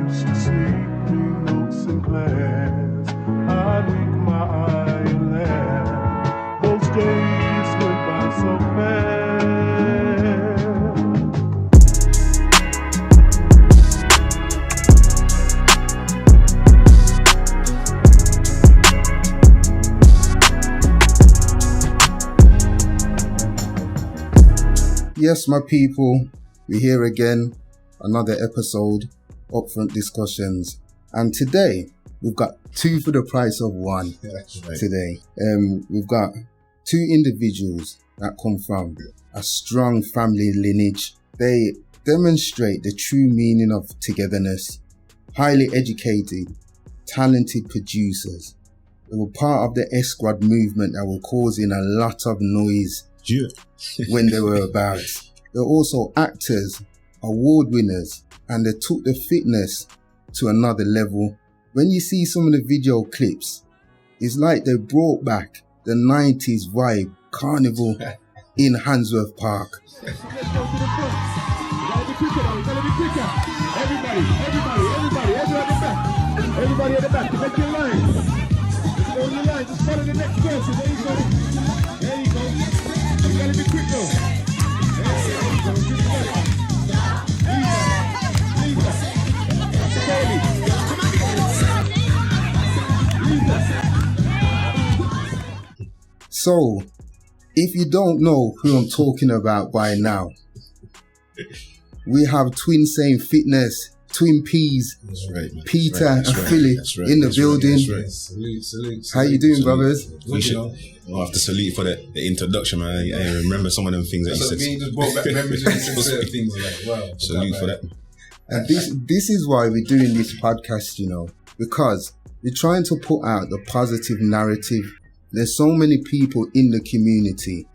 used to sleep through notes in class. I'd wink my eye and laugh. Those days went by so fast. Yes, my people, we're here again, another episode, Upfront Discussions. And today, we've got two for the price of one. Right. Today. We've got two individuals that come from a strong family lineage. They demonstrate the true meaning of togetherness, highly educated, talented producers. They were part of the S-Squad movement that were causing a lot of noise when they were about. They're also actors, award winners, and they took the fitness to another level. When you see some of the video clips, it's like they brought back the 90s vibe carnival in Handsworth Park. Let's go to the front. You gotta be quicker now. You gotta be quicker. Everybody at the back. Everybody at the back. Make your line. Just go in your line. Just follow the next person. There you go. There you go. You gotta be quick though. There you go. Lisa. So, if you don't know who I'm talking about by now, we have Twinsane Fitness, Twin Peas, right, Peter and Philly in the building. Salute. How you doing, brothers? I'll have to salute for the introduction, man. I remember some of them things that you said. Just brought back memories of certain things. Like, wow, salute for that. And this is why we're doing this podcast, you know, because we're trying to put out the positive narrative. There's so many people in the community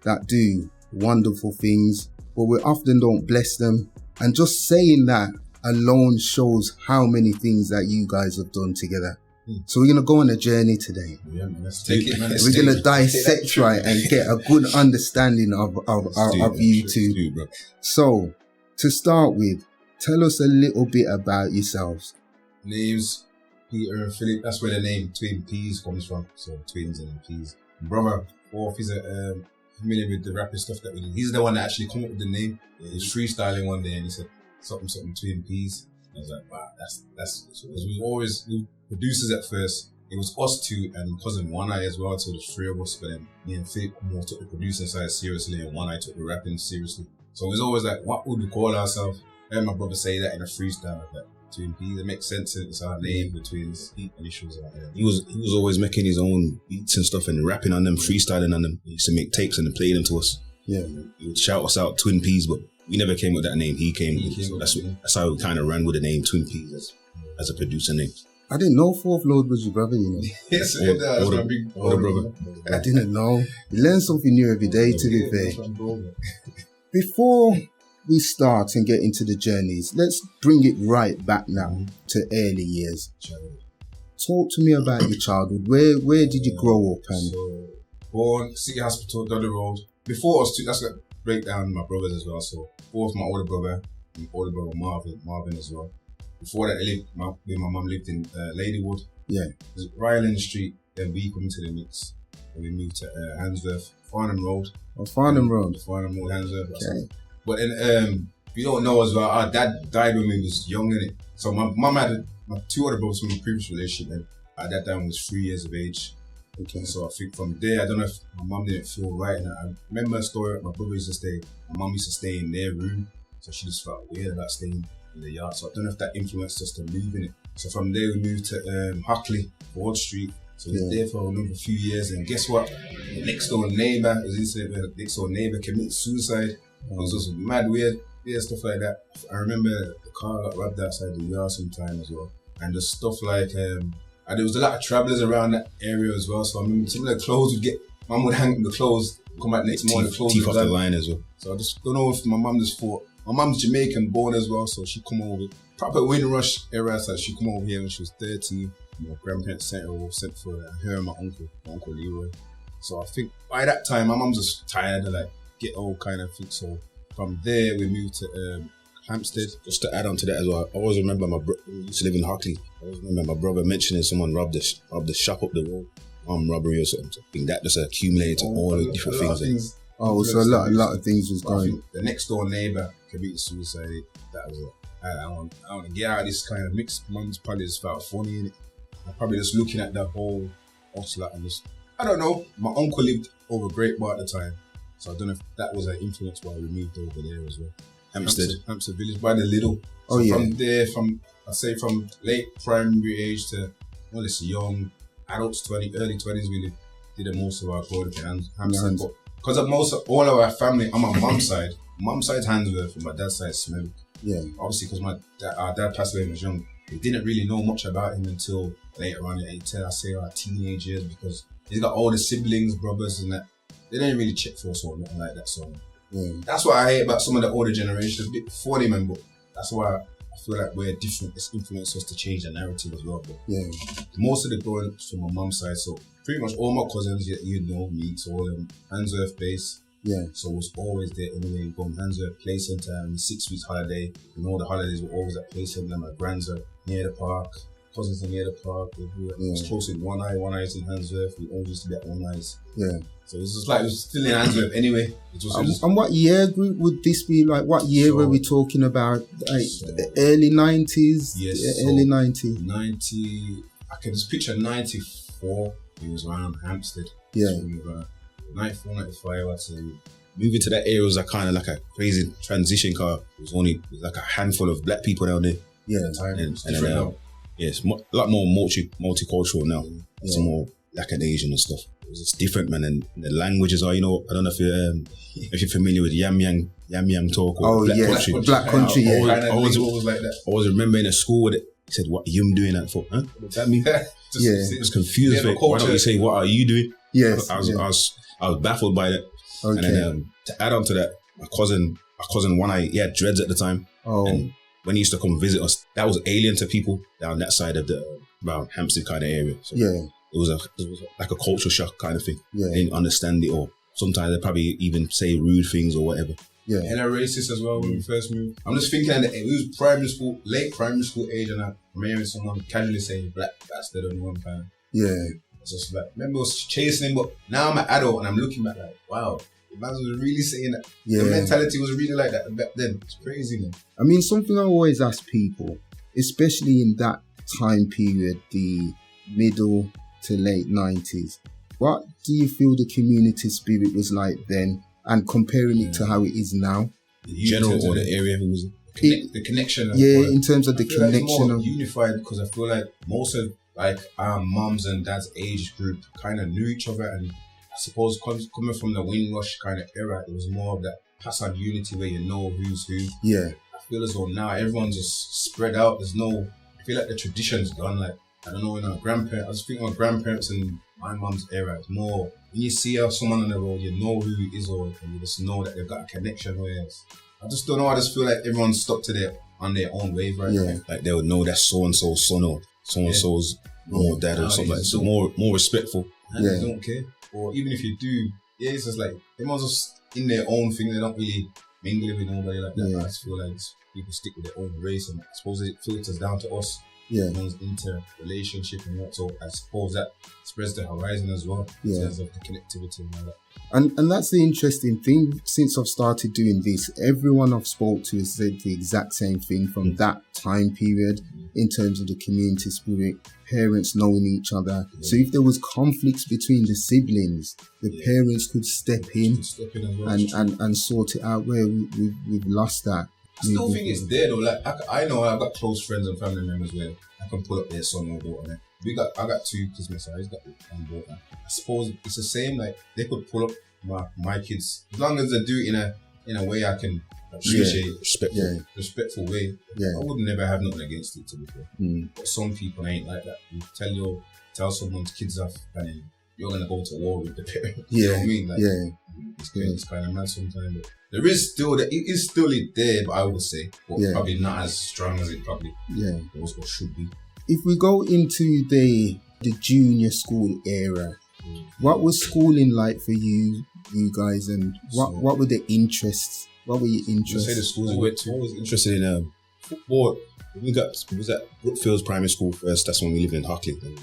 that do wonderful things, but we often don't bless them. And just saying that alone shows how many things that you guys have done together. So we're going to go on a journey today. Yeah, man, let's take it, man. We're going to dissect right and get a good understanding of you two. So to start with, tell us a little bit about yourselves. Names, Peter and Philip. That's where the name Twin Peas comes from. So twins and peas. Brother, Fourth, he's familiar with the rapping stuff that we do. He's the one that actually came up with the name. He was freestyling one day and he said something Twin Peas. I was like, wow, that's because we producers at first. It was us two and cousin One Eye as well. So there's three of us. But then me and Philip more took the producing side seriously and One Eye took the rapping seriously. So it was always like, what would we call ourselves? I heard my brother say that in a freestyle, like Twin Peas. It makes sense. It's our name, the twins, initials. He was always making his own beats and stuff and rapping on them, freestyling on them. He used to make tapes and then play them to us. Yeah. He would shout us out Twin Peas, but we never came with that name. He came with it. So that's how we kind of ran with the name Twin Peas as a producer name. I didn't know Fourth Lord was your brother, you know. Yes, that's my big brother. I didn't know. You learn something new every day, to be fair. Before we start and get into the journeys, let's bring it right back now to early years. Talk to me about your childhood. Where did you grow up? And so, born City Hospital, down the road. Before us, that's like break down my brothers as well. So Fourth, my older brother, and older brother Marvin as well. Before that, my mum lived in Ladywood. Yeah. It was Ryland Street. Then we come into the mix. And we moved to Handsworth, Farnham Road. Oh, Farnham Road. Farnham Road, Handsworth. Okay. But then, we don't know as well, our dad died when we was young, innit? So my mum had my two other brothers from a previous relationship, and at that time was 3 years of age. Okay. So I think from there, I don't know if my mum didn't feel right. And I remember a story, my brother used to stay, my mum used to stay in their room. So she just felt weird about staying in the yard. So I don't know if that influenced us to move in it. So from there, we moved to Hockley, Ward Street. So we was there for another few years. And guess what? The next door neighbour, committed suicide. It was just mad weird stuff like that. I remember the car got robbed outside the yard sometime as well. And the stuff like, and there was a lot of travellers around that area as well. So I remember some of the clothes mum would hang the clothes, come out next morning, the clothes teeth off the line as well. So I just don't know if my mum just thought, my mum's Jamaican born as well, so she come over, proper Windrush era, so she come over here when she was 13. My grandparents sent for her and my uncle Leroy. So I think by that time, my mum was just tired of like get old kind of thing. So from there, we moved to Hampstead. Just to add on to that as well, I always remember we used to live in Hockley. I always remember my brother mentioning someone robbed the shop up the road, robbery or something. I think that just accumulated to all the different things. Oh, so a lot of things was going. The next door neighbour committed suicide. That was it. I don't get out of this kind of mixed. Mum's probably just felt funny in it. I'm probably just looking at the whole oscillator and just, I don't know. My uncle lived over Great Bar at the time, so I don't know if that was an influence why we moved over there as well. Hampstead Village by the Lidl. So from there, from late primary age to young adults, early 20s, we did the most of our growing up in Hampstead. But because of all of our family on my mum's side's Handsworth and my dad's side Smith. Yeah. Obviously, because our dad passed away when he was young, we didn't really know much about him until later on in our teenage years, because he's got all the siblings, brothers, and that. They didn't really check for us or nothing like that. So that's what I hate about some of the older generations, a bit funny, man, but that's why I feel like we're different. It's influenced us to change the narrative as well. But most of the growing up from my mum's side, so pretty much all my cousins, you know me, so all them Handsworth base. Yeah. So it was always there anyway. Going Handsworth Play Centre and 6 weeks holiday. You know, the holidays were always at Play Centre. My grands are near the park. Cousins are near the park. It was close in One Eye's in Handsworth. We always used to be at One Eye's. Yeah. So it was just like, it was still in Handsworth anyway. And what year group would this be? Like, what year were we talking about? Like, early 90s? Yes. Early 90s. 90, I can just picture 94. It was around Hampstead. Yeah. So 94, 95, I'd say. Moving to that area was kind of like a crazy transition car. It was only like a handful of black people down there. Yeah. And then, it's a lot more multicultural now. It's more black and Asian and stuff. It was just different, man. And the languages are, I don't know if you're familiar with Yam Yam talk or Black Country. Black Country, I always remember in a school with it, he said, "What are you doing that for?" Huh? What does that mean? It was confused. Why don't you say, "What are you doing?" Yes. I was baffled by that. Okay. And then to add on to that, my cousin One Eye, he had dreads at the time. Oh. And when he used to come visit us, that was alien to people down that side of around Hampstead kind of area. So it was like a culture shock kind of thing. Yeah. They didn't understand it, or sometimes they probably even say rude things or whatever. Yeah. Hella racist as well when we first moved. I'm just thinking that it was late primary school age, and I'm hearing someone casually saying black bastard on one time. Yeah. It's just like, remember I was chasing him, but now I'm an adult and I'm looking back like, wow, the man was really saying that. Yeah. The mentality was really like that back then. It's crazy, man. I mean, something I always ask people, especially in that time period, the middle to late 90s, what do you feel the community spirit was like then, and comparing it to how it is now? In general, or the area it was the connection. In terms of the connection. It's more unified, because I feel like most of our mums and dad's age group kind of knew each other, and I suppose coming from the Windrush kind of era, it was more of that pass on unity where you know who's who. Yeah. I feel as though now everyone's just spread out. I feel like the tradition's gone. Like, I don't know, in our grandparents, I was thinking of grandparents in my mum's era, it's more, when you see someone on the road, you know who it is, or you just know that they've got a connection. I just don't know, I just feel like everyone's stuck to on their own wave right now. Like they would know that's so-and-so's son or so-and-so's dad or something like that. So more respectful. And they don't care. Or even if you do, it's just like, everyone's just in their own thing. They don't really mingle with nobody like that. I just feel like people stick with their own race, and I suppose it filters down to us. Everyone's inter-relationship and what. So I suppose that spreads the horizon as well in terms of the connectivity and all that. And that's the interesting thing. Since I've started doing this, everyone I've spoke to has said the exact same thing from that time period in terms of the community spirit, parents knowing each other. So if there was conflicts between the siblings, the parents could step in and sort it out, where we've lost that. I still think it's there though. Like I know I've got close friends and family members where I can pull up their son or daughter. I got 2 kids myself. He's got one daughter. I suppose it's the same. Like they could pull up my kids, as long as they do it in a way I can appreciate, respectful way. I would never have nothing against it, to be fair. But some people ain't like that. You tell someone's kids off, and then you're gonna go to war with the parent. You know what I mean? Like, it's kind of mad sometimes. But it is still there, but I would say, but probably not as strong as it probably was or should be. If we go into the junior school era, what was schooling like for you guys, and what were the interests What were your interests? Say the schools we went to. I was interested in football. We was at Brookfields Primary School first. That's when we lived in Hockley. Then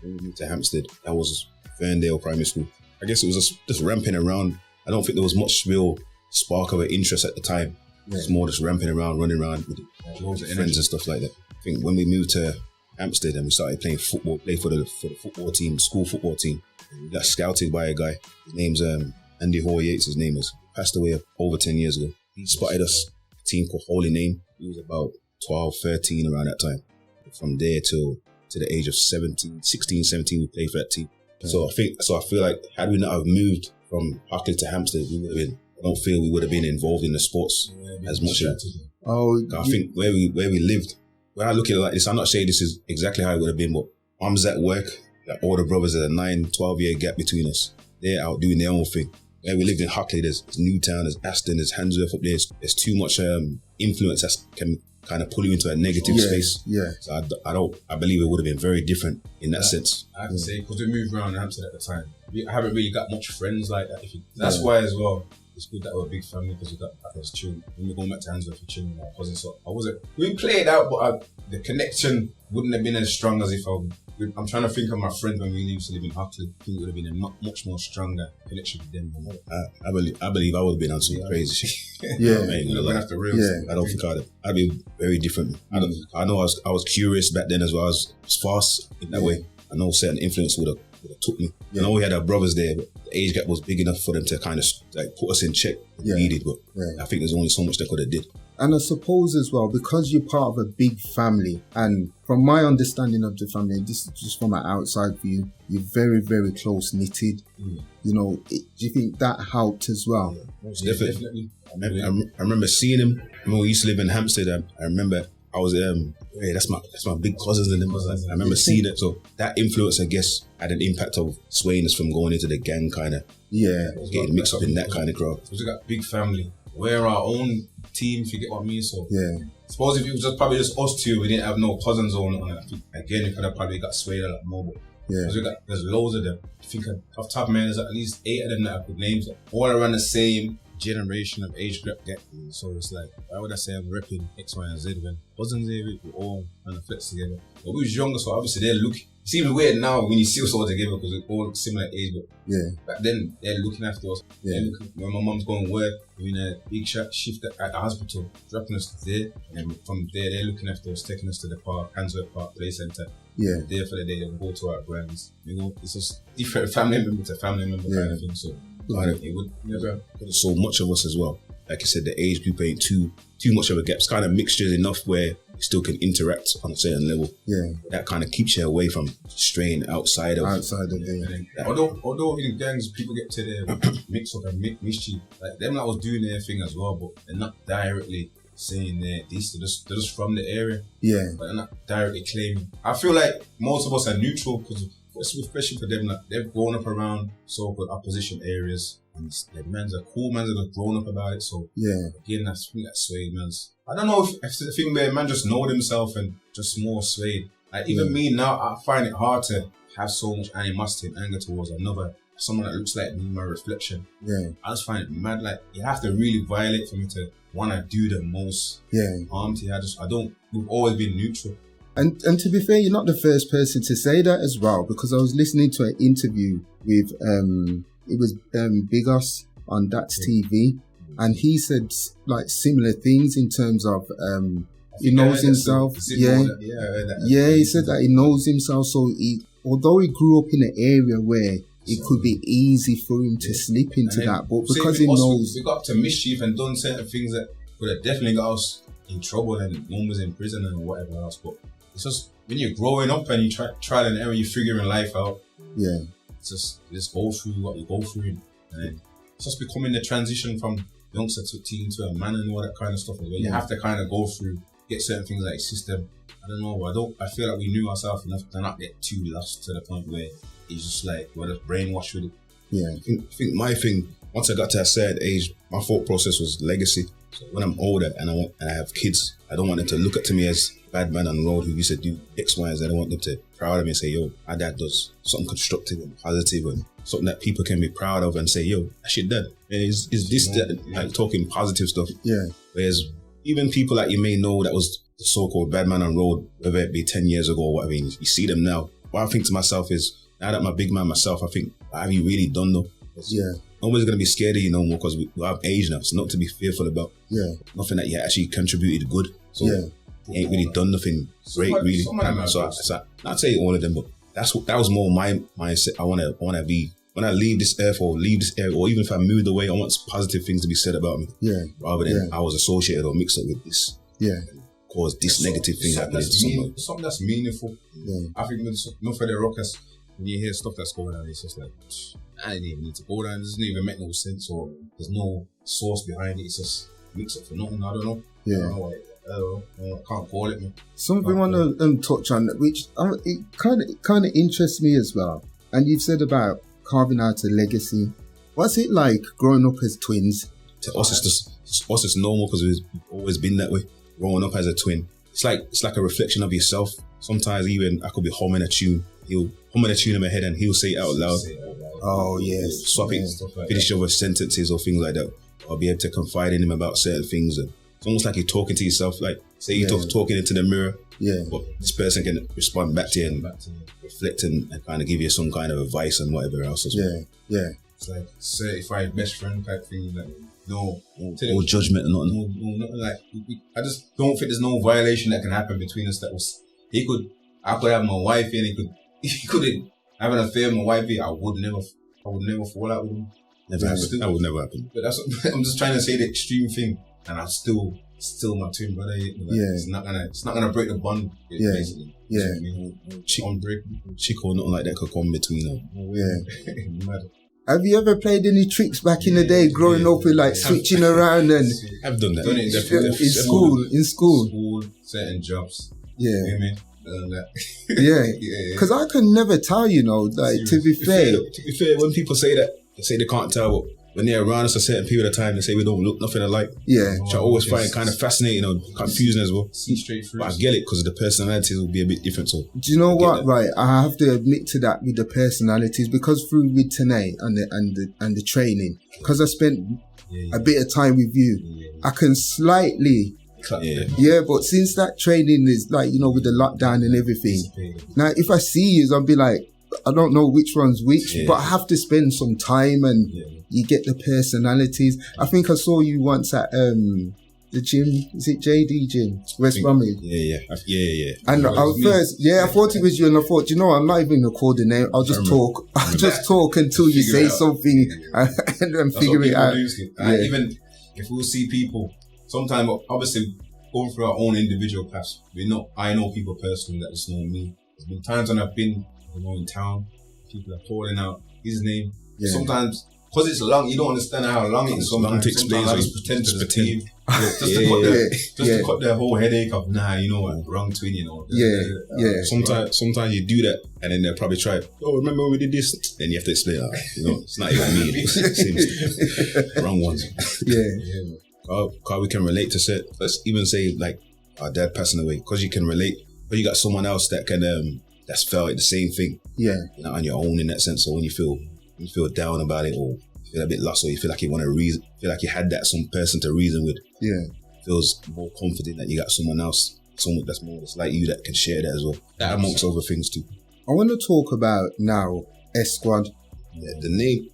we moved to Hampstead. That was Ferndale Primary School. I guess it was just ramping around. I don't think there was much real spark of an interest at the time. Yeah. It's more just ramping around, running around with friends and stuff like that. I think when we moved to Hampstead and we started playing football, for the football team, school football team, we got scouted by a guy. His name's Andy Hoare Yates. His name is. Passed away over 10 years ago. He spotted us, a team called Holy Name. He was about 12, 13 around that time. From there to the age of 16, 17, we played for that team. Yeah. So I feel like had we not have moved from Hockley to Hampstead, I don't feel we would have been involved in the sports as much. I think where we lived, when I look at it like this, I'm not saying this is exactly how it would have been, but Mum's at work, like older brothers, there's a 9-12 year gap between us. They're out doing their own thing. Where we lived in Hockley, there's Newtown, there's Aston, there's Handsworth up there. There's too much influence that can kind of pull you into a negative space. Yeah. So I believe it would have been very different in that sense. I have to say, because we moved around Hampstead at the time, I haven't really got much friends like that. That's why as well, it's good that we're a big family because we got as children. When we're going back to Handsworth for children with our cousins, so we played out, but the connection wouldn't have been as strong as if I'm trying to think of my friends when we used to live in Hockley. I think it would have been a much more stronger connection with them. I believe I would have been on some crazy shit. Yeah. I don't think I'd be very different. I know I was curious back then as well. I was fast in that way. I know certain influence would have took me. I know we had our brothers there, but the age gap was big enough for them to kind of like put us in check if needed. But I think there's only so much they could have did. And I suppose as well, because you're part of a big family, and from my understanding of the family, this is just from an outside view, you're very, very close knitted. You know, do you think that helped as well? Definitely. I remember seeing him. When we used to live in Hampstead, I remember I was that's my big cousins and them. I remember seeing it. So that influence, I guess, had an impact of swaying us from going into the gang kind of. Yeah. Getting mixed up in that kind of crowd. We got a big family. We're our own team, if you get what I mean. So suppose if it was probably just us two, we didn't have no cousins or nothing. I think again we could have probably got swayed a lot more. But there's loads of them. I think off the top of my head, there's at least 8 of them that I could name. All around the same generation of age group get. So it's like, why would I say I'm repping X, Y, and Z when cousins here, we all kind of flex together. But we was younger, so obviously they're looking. It's even weird now when you see us all together because we're all similar age, but back then they're looking after us. When my mum's going to work, we're in a big shift at the hospital, dropping us there, and from there they're looking after us, taking us to the park, Handsworth Park Play Centre. There for the day, then go to our brands. You know, it's just different family member to family member kind of thing. So it would never. There's so much of us as well. Like I said, the age group ain't too much of a gap. It's kind of mixtures enough where you still can interact on a certain level. That kind of keeps you away from straying outside of the Although in gangs people get to their mix up and mischief, like them that was doing their thing as well, but they're not directly saying they're just from the area. But they're not directly claiming. I feel like most of us are neutral because especially for them, like, they've grown up around so-called opposition areas. And the men's are cool, men's are grown up about it. So again, I think that's swayed, man's. I don't know if the thing where man just know themselves and just more swayed. Like even me now, I find it hard to have so much animosity and anger towards someone that looks like me, my reflection. I just find it mad. Like you have to really violate for me to want to do the most harm to you. We've always been neutral. And to be fair, you're not the first person to say that as well, because I was listening to an interview with it was Big Us on That's TV, and he said like similar things in terms of he knows himself. He said that he knows himself. So although he grew up in an area where it could be easy for him to slip into that, but because he knows, we got up to mischief and done certain things that would have definitely got us in trouble, and one was in prison and whatever else. But it's just when you're growing up and you try and error, you're figuring life out. It's just go through what you go through, and then it's just becoming the transition from youngster to teen to a man and all that kind of stuff. Where you have to kind of go through, get certain things like system. I don't know. I feel like we knew ourselves enough to not get too lost to the point where it's just like we're just brainwashed with it. I think my thing, once I got to a certain age, my thought process was legacy. So when I'm older and I have kids, I don't want them to look up to me as bad man on the road who used to do X, Y, and Z. I want them to be proud of me and say, yo, my dad does something constructive and positive and something that people can be proud of and say, yo, that shit done. Is this that, like talking positive stuff? Yeah. Whereas even people that you may know that was the so-called bad man on the road, whether it be 10 years ago or whatever, you see them now. What I think to myself is, now that I'm a big man myself, I think, what have you really done though? Yeah. Nobody's going to be scared of you no more because we have age now. It's not to be fearful about. Yeah. Nothing that you actually contributed good. So you ain't really done nothing great, really. So not say all of them, but that was more my mindset. I wanna be, when I leave this earth or even if I moved away, I want positive things to be said about me. Yeah. Rather than I was associated or mixed up with this. Yeah. Cause this negative thing happening to somebody. Something that's meaningful. Yeah. I think no for the rockers, when you hear stuff that's going on, it's just like, I didn't even need to go down. It doesn't even make no sense, or there's no source behind it. It's just mix up for nothing. I don't know. Yeah. I don't know. I can't call it, man. Something I want to touch on, which it kind of interests me as well. And you've said about carving out a legacy. What's it like growing up as twins? To us, it's normal because we've always been that way. Growing up as a twin, it's like a reflection of yourself. Sometimes even I could be humming a tune. He'll humming a tune in my head and he'll say it out loud. Oh yes, swap it, finish over sentences or things like that. I'll be able to confide in him about certain things. And it's almost like you're talking to yourself. Like say you're talking into the mirror. Yeah. But this person can respond back to you and reflect and kind of give you some kind of advice and whatever else as well. Yeah. It's like certified best friend type thing. Like no judgment or nothing. No, nothing like. I just don't think there's no violation that can happen between us. I could have my wife and he couldn't have an affair with my wife. I would never fall out with him. That would never happen. But I'm just trying to say the extreme thing, and I still my twin brother. Like, it's not gonna break the bond. Basically. Yeah. Chico, nothing like that could come between them. Yeah. Have you ever played any tricks back in the day, growing up with like switching around and? I've done that. In school, certain jobs. Yeah. You know what I mean? Yeah. Because I can never tell, like to be fair, when people say that, they say they can't tell, but when they're around us a certain period of time, they say we don't look nothing alike. Yeah. Which I always find kind of fascinating or confusing as well. See straight through. But I get it because the personalities will be a bit different. So do you know what? Right, I have to admit to that with the personalities, because through with Tanae and the training, because I spent a bit of time with you, I can slightly. Yeah, but since that training is like, with the lockdown and everything, now if I see you, I'll be like, I don't know which one's which, but I have to spend some time and you get the personalities. I think I saw you once at the gym. Is it JD Gym? West Bromwich? Yeah. And I thought it was you, and I thought, I'm not even recording it. I'll just talk. I'll just talk until you say something and then figure it out. Even if we'll see people, sometimes, obviously, going through our own individual paths, I know people personally that just know me. There's been times when I've been, in town, people are calling out his name. Yeah. Sometimes, because it's long, you don't understand how long it is. Sometimes I just pretend to pretend. To cut their whole headache of, wrong twin, Sometimes you do that, and then they'll probably try, remember when we did this? Then you have to explain, it's not even me. It's wrong ones. Because we can relate to certain, let's even say like our dad passing away, because you can relate, but you got someone else that can that's felt like the same thing. Yeah. You're not on your own in that sense. So when you feel down about it, or you feel a bit lost, or you feel like you want to reason, feel like you had that some person to reason with. Yeah. Feels more confident that you got someone else, someone that's more just like you that can share that as well. That amongst other things too. I want to talk about now S Squad. Yeah, the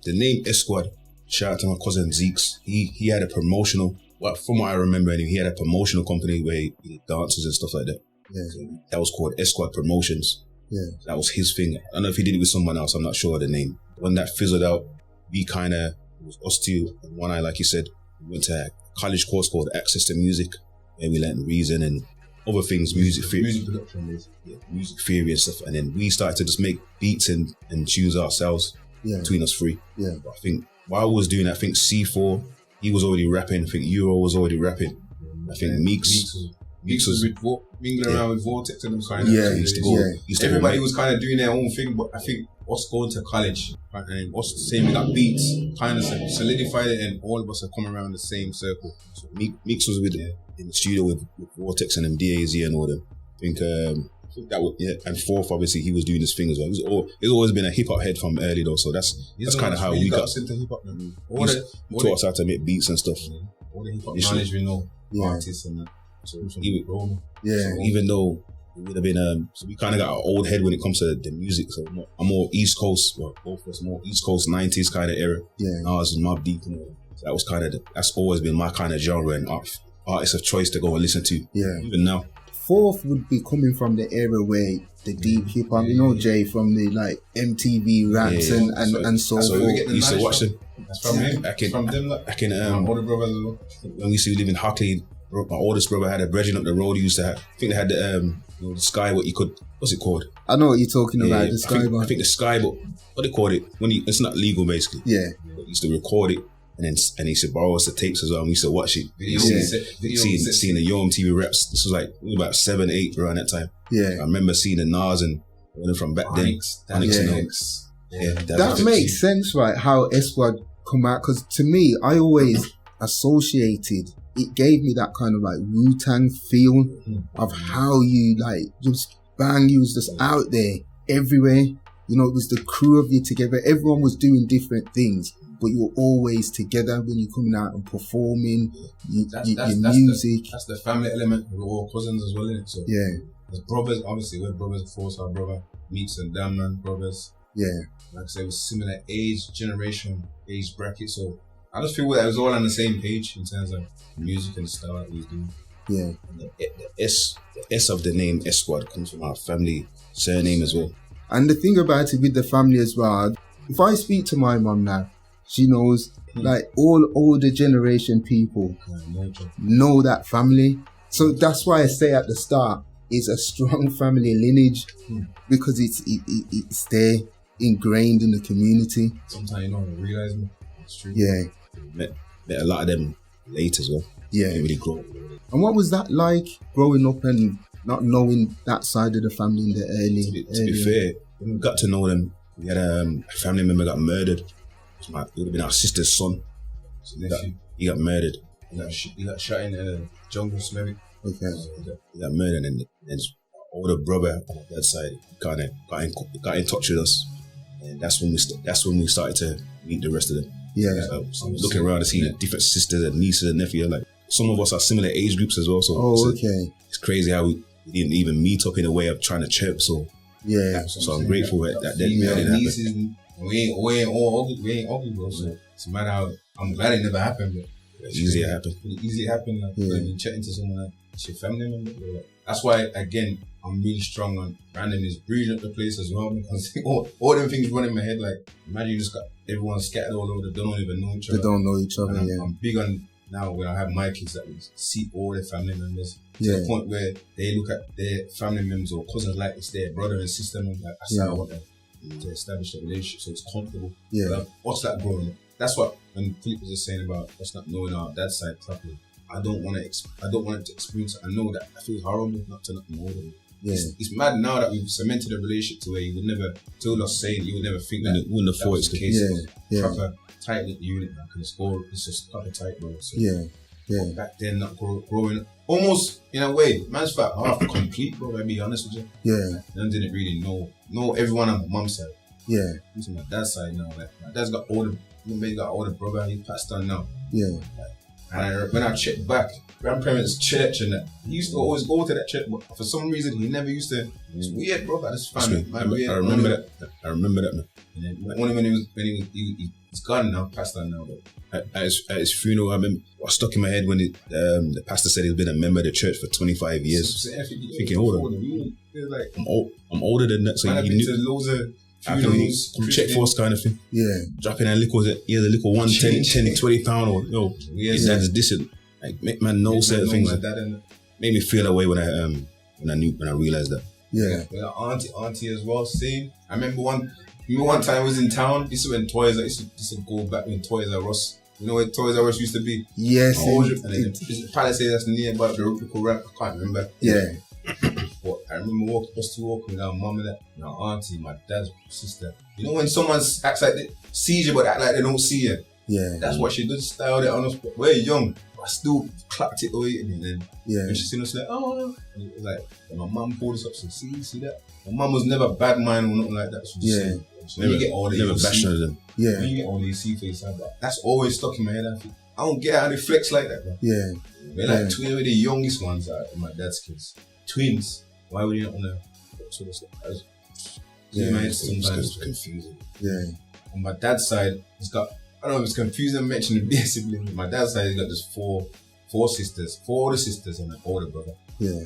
name S Squad. Shout out to my cousin Zeeks. He had a promotional. Well, from what I remember, he had a promotional company where he did dances and stuff like that. Yeah. So that was called S Squad Promotions. Yeah. That was his thing. I don't know if he did it with someone else. I'm not sure of the name. When that fizzled out, it was us two. One eye, like you said, we went to a college course called Access to Music, where we learned reason and other things, music theory. Music production. Music theory and stuff. And then we started to just make beats and tunes ourselves between us three. Yeah. But I think while I was doing that, I think C4, he was already rapping. I think Euro was already rapping. I think Meeks was mingling around with Vortex and them kind of. Everybody was kind of doing their own thing, but I think us going to college and us saying we got beats kind of solidified it, and all of us have come around the same circle. So Meeks was in the studio with Vortex and them DAZ and all them. think that was, yeah. And fourth, obviously, he was doing his thing as well. He's always been a hip hop head from early though, so that's kind of how we got into hip hop. Taught us how to make beats and stuff. All the hip hop knowledge we know, artists and that. So even though it would have been so we kind of got our old head when it comes to the music. So I'm more East Coast, well, both of us more East Coast 90s kind of era. Yeah. Nas and Mobb Deep. So that was kind of that's always been my kind of genre and artist of choice to go and listen to. Yeah. Even now. Fourth would be coming from the era where the deep hip hop, Jay, from the like MTV raps and so forth. We used to watch them. That's from him. From them. Back in older brothers as well. When we used to live in Hockley, my oldest brother had a brethren up the road. He used to have, I think they had the Sky. What's it called? I know what you're talking about. The Sky. I think the Sky, but what they called it it's not legal basically. Yeah. But he used to record it. And he used to borrow us the tapes as well, and we used to watch it. Seeing the Yo MTV reps. This was like about 7, 8 around that time. Yeah. I remember seeing the Nas and from back then. Onyx. That makes sense, right? How S-Squad come out, because to me, I always associated. It gave me that kind of like Wu-Tang feel of how you like just bang. You was just out there everywhere. It was the crew of you together. Everyone was doing different things, but you were always together when you're coming out and performing. Your music. That's the family element. We're all cousins as well, innit? So yeah. As brothers, obviously, we're brothers. Of course, our brother Meeks and Damman brothers. Yeah. Like I said, it was similar age, generation, age bracket. So I just feel that it was all on the same page in terms of music and style that we was doing. Yeah. And the S of the name S-Squad comes from our family surname as well. And the thing about it with the family as well, if I speak to my mum now, she knows like all older generation people know that family. So that's why I say at the start, it's a strong family lineage because it's there ingrained in the community. Sometimes you don't realize it. It's true. Yeah. Met a lot of them late as well. Yeah. They really grow up. And what was that like growing up and not knowing that side of the family in the early? To be fair, when we got to know them, we had a family member got murdered. It would have been our sister's son. He got murdered. He got shot in the jungle smelling. Okay. He got murdered, and his older brother on that side got in touch with us, and that's when we started to meet the rest of them. Yeah. So looking around and seeing different sisters and nieces and nephews, like some of us are similar age groups as well. So okay. It's crazy how we didn't even meet up in a way of trying to chirp. So yeah. So I'm grateful that didn't happen. We ain't all ugly, bro. So it's matter how I'm glad it never happened, but it's easy to happen. Easily happen. Like, when you check into someone, it's your family member. Like, that's why again I'm really strong on randomness, breathing up the place as well, because all them things run in my head. Like imagine you just got everyone scattered all over. They don't even know each other. They don't know each other. I'm big on now when I have my kids that we see all their family members to the point where they look at their family members or cousins like it's their brother and sister. And like that's how I want them to establish a relationship so it's comfortable. Yeah. But what's that growing up? That's what when Philip was just saying about us not knowing our dad's side properly. I don't want it to experience it. I know that I feel horrible not to not know them. Yeah. It's mad now that we've cemented a relationship to where you would never told us saying you would never think that. Wouldn't have thought it's the case. Proper tight knit unit now because it's just proper tight, bro. So back then, not growing almost in a way, man's felt half complete, bro. I'll be honest with you. Yeah. I didn't really know everyone on my mum's side. Yeah. It's my dad's side now. Like my dad's got older. He got older brother. He passed on now. Yeah. And when I checked back, grandparents' church and that, he used to always go to that church, but for some reason he never used to. It's weird, bro. This family, I remember that, man. Only when he's gone now, passed on now. But at his funeral, I stuck in my head when the pastor said he's been a member of the church for 25 years. Thinking older. I'm older than that, so he knew loads of funerals, check force kind of thing. Yeah, dropping a little 1, 10, 20 pound or his dad's distant. Like make man know certain things. Made me feel that way when I realized that. Yeah. Auntie as well. Same. I remember one time I was in town. This is when Toys. I used to go back when Toys R Us. You know where Toys R Us used to be? Yes. And then the Palisade that's nearby the Rupert Rap. I can't remember. Yeah. But I remember walking with our mum and our auntie, my dad's sister. You know when someone acts like they sees you but act like they don't see you? Yeah. That's what she did, styled it on us. We're young. I still clapped it away at me. And then when she seen us like, oh no. And it was like, and my mum pulled us up and said, see that? My mum was never bad mind or nothing like that. She just said, so when you get older, never bashed them. Yeah. When you get older, you see face like that. That's always stuck in my head. I don't get how they flex like that, bro. Yeah. We're like twins, we're the youngest ones in my dad's kids. Twins. Why would you not want to sort of stuff? Sometimes it's confusing. Yeah. On my dad's side, it's got, I don't know if it's confusing mentioning being siblings. My dad's side, he's got just four sisters, 4 older sisters and an older brother. Yeah.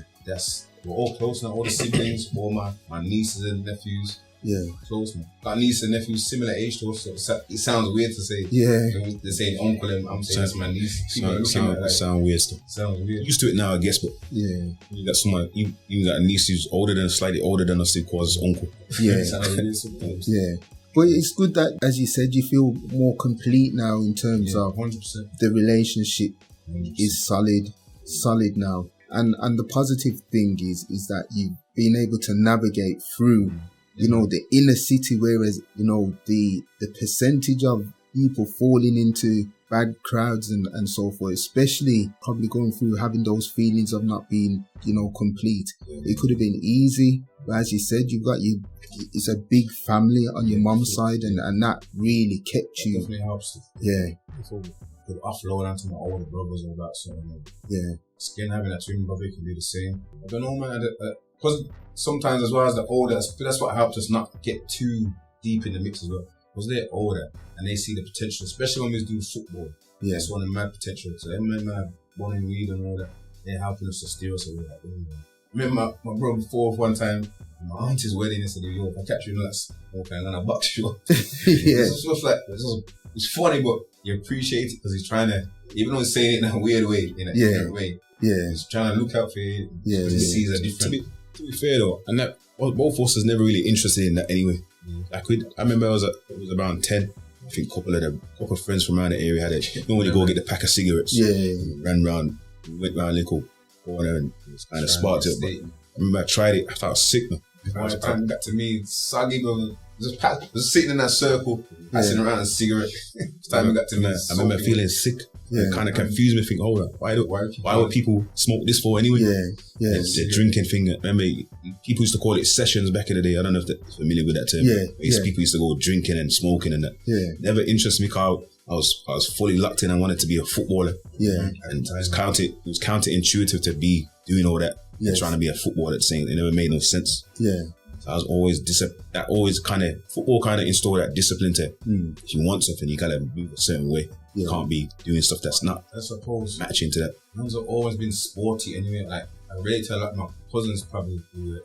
We're all close now, all the siblings, all my nieces and nephews. Yeah. Close, man. Got nieces and nephews similar age to us, so it sounds weird to say. Yeah. They're saying uncle and I'm saying that's my niece. Sound weird stuff. Sounds weird. Used to it now, I guess, but yeah. You got someone, you got a niece who's slightly older than us, who calls us uncle. Yeah. Sounds weird sometimes. Yeah. But it's good that, as you said, you feel more complete now in terms of 100%. The relationship 100%. is solid now. And the positive thing is that you've been able to navigate through, the inner city, whereas, the percentage of people falling into bad crowds and so forth, especially probably going through having those feelings of not being, complete. It could have been easy, but as you said, it's a big family on your mum's side, and that really kept you. Definitely helps. Yeah. Could offload onto my older brothers and that sort of thing. Yeah. Again, having a twin brother can do the same. I don't know, man. Because sometimes as well as the older, that's what helped us not get too deep in the mix as well. Because they're older and they see the potential, especially when we do football. Yeah. That's one of the mad potential. So them men have born in weed and all that. They're helping us to steer us away. I remember my brother before one time, my auntie's wedding, they said, yo, if I catch you nuts, okay, I'm gonna box you up. Yeah. It's funny, but you appreciate it because he's trying to, even though he's saying it in a weird way, in a different way, he's trying to look out for you because he sees a different. To be fair though, and that both of us was never really interested in that anyway. Like I remember it was around 10. I think a couple of friends from around the area had it. When you go get the pack of cigarettes, ran round, went round a little corner and kind of sparked it. But I remember I tried it. I felt sick, man. By the time it got to me, soggy going. Just sitting in that circle, passing around a cigarette. Time it got to me, I remember feeling sick. It kind of confused me. Think, hold on, why would people smoke this for anyway? The drinking thing. I remember people used to call it sessions back in the day. I don't know if they're familiar with that term. People used to go drinking and smoking and that. Never interested me because I was fully locked in. I wanted to be a footballer. And it was counterintuitive to be doing all that. Trying to be a footballer at the same. It never made no sense. So I was always football kind of installed that discipline to if you want something, you gotta move a certain way. You can't be doing stuff that's not matching to that. Mines have always been sporty anyway. Like I relate to a lot of my cousins probably who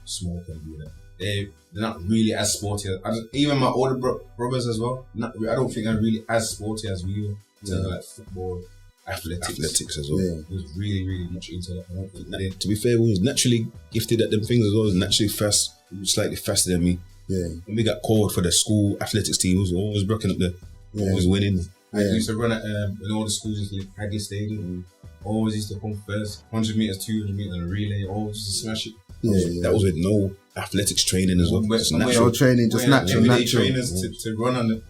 smoke and do that. They're not really as sporty even my older brothers as well. I don't think I'm really as sporty as we were in terms of like football. Athletics as well. Yeah. He was really, really much into that. I don't think to be fair, we was naturally gifted at them things as well. He was naturally fast. He was slightly faster than me. When we got called for the school athletics team, he was always rocking up there, always winning. I used to run at when all the schools used to Aggie Stadium. Always used to come first. 100 meters, 200 meters, and a relay. Always used to smash it. That was with no athletics training as well. No training, just natural. Trainers to run on the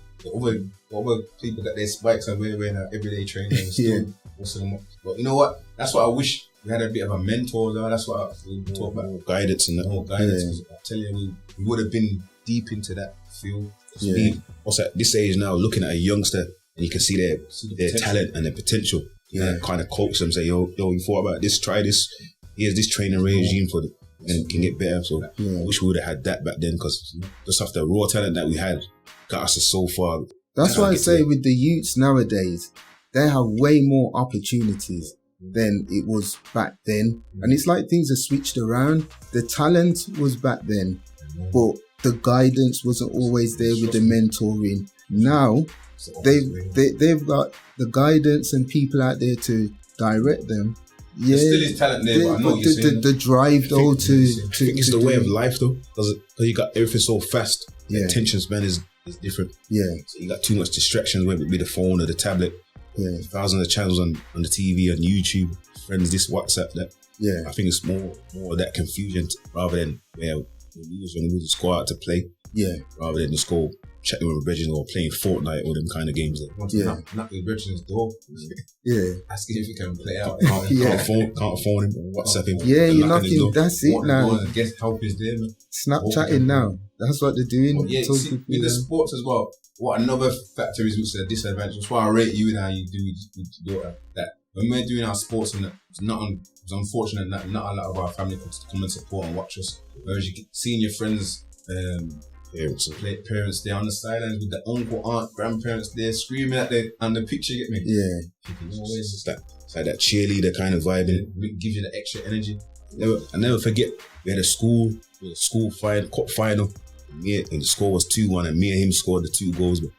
other people that their spikes and we're wearing everyday trainers. But you know what? That's what I wish we had a bit of a mentor though. That's what we talk about. More guidance and that. More guidance. I tell you, we would have been deep into that field. Also at this age now, looking at a youngster and you can see their talent and their potential. Kind of coax them, say, yo, you thought about this, try this. Here's this training regime for them and can get better. So I wish we would have had that back then because just off the raw talent that we had got us so far. That's why I say with the youths nowadays, they have way more opportunities than it was back then. And it's like things are switched around. The talent was back then, but the guidance wasn't always there with the mentoring. Now, they've got the guidance and people out there to direct them. There still is talent there, but I know what you're saying. The drive though to I think it's the way of life though, because you got everything so fast. The attention span is different. So you got too much distractions, whether it be the phone or the tablet. Thousands of channels on the TV, on YouTube, friends, this, WhatsApp, that. I think it's more of that confusion rather than when we would just go out to play. Rather than just go chatting with Bridges or playing Fortnite or them kind of games. Want to knock the Bridges' door. Yeah. Asking if he can play out. Yeah. Can't phone him or WhatsApp him. Yeah, you're knocking. That's it now. Guess help is there, man. Snapchatting now. That's what they're doing. But yeah, see, with the sports as well. What another factor is, which is a disadvantage. That's why I rate you and how you do with your daughter. That when we're doing our sports and that, it's unfortunate that not a lot of our family could come and support and watch us. Whereas you seeing your friends, parents there on the sidelines with the uncle, aunt, grandparents there screaming at on the picture, get me? Yeah. It's like that cheerleader kind of vibe. It gives you the extra energy. I never forget, we had a school cup final. And the score was 2-1 and me and him scored the 2 goals. But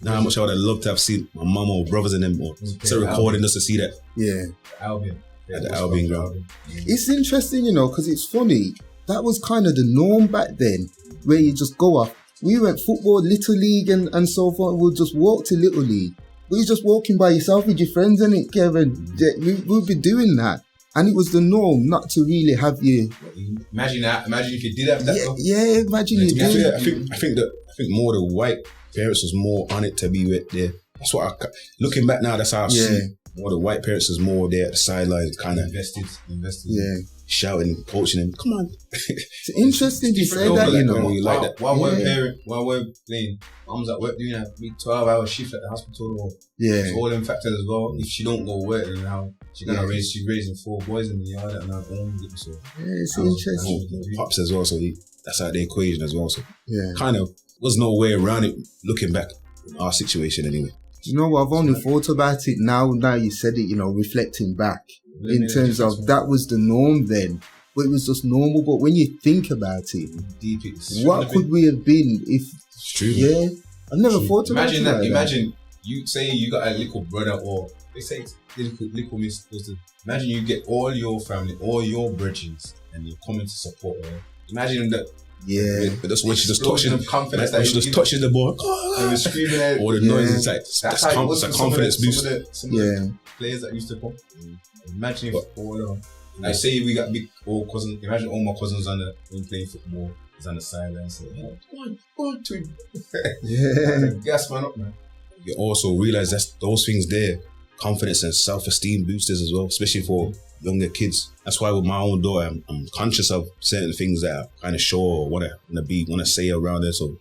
now how much I would have loved to have seen my mum or brothers and them or recording just to see that. Yeah. Albion. At the Albion ground. It's interesting, because it's funny. That was kind of the norm back then, where you just go off. We went football, Little League and so forth. We'll just walk to Little League. But you're just walking by yourself with your friends, innit, Kevin? We'll be doing that. And it was the norm not to really have you. Imagine that. Imagine if you did have that. Yeah, imagine you did. I think more the white parents was more on it to be with there. That's what looking back now, that's how I see more the white parents was more there at the sidelines, kind of invested. Yeah. Shouting, coaching them. Come on. It's interesting you say that, You like that. While we're playing, mum's at work doing a 12-hour shift at the hospital. Or it's all them factors as well. If she don't go work, then how she's raising 4 boys in the yard and her own. So it's interesting. Pops as well, so that's out the equation as well. So kind of was no way around it. Looking back in our situation, anyway. You know what? I've only thought about it now. Now you said it. Reflecting back. In terms of that was the norm then, but it was just normal. But when you think about it, what could we have been if? It's true. Yeah, I've never thought about it. Imagine you say you got a little brother, or they say little miss. Imagine you get all your family, all your bridges, and you're coming to support her. Imagine that. Yeah, but that's when she just touches the confidence. She just touches the ball. And screaming at all the noise inside. That's a confidence boost. Some of the players that used to come. Imagine if all I say we got big old cousins. Imagine all my cousins when playing football is on the sideline saying, "Go on, twin." Gas man up, man. You also realize that's those things there, confidence and self-esteem boosters as well, especially for younger kids. That's why with my own daughter, I'm conscious of certain things that I kind of show or want to say around her. So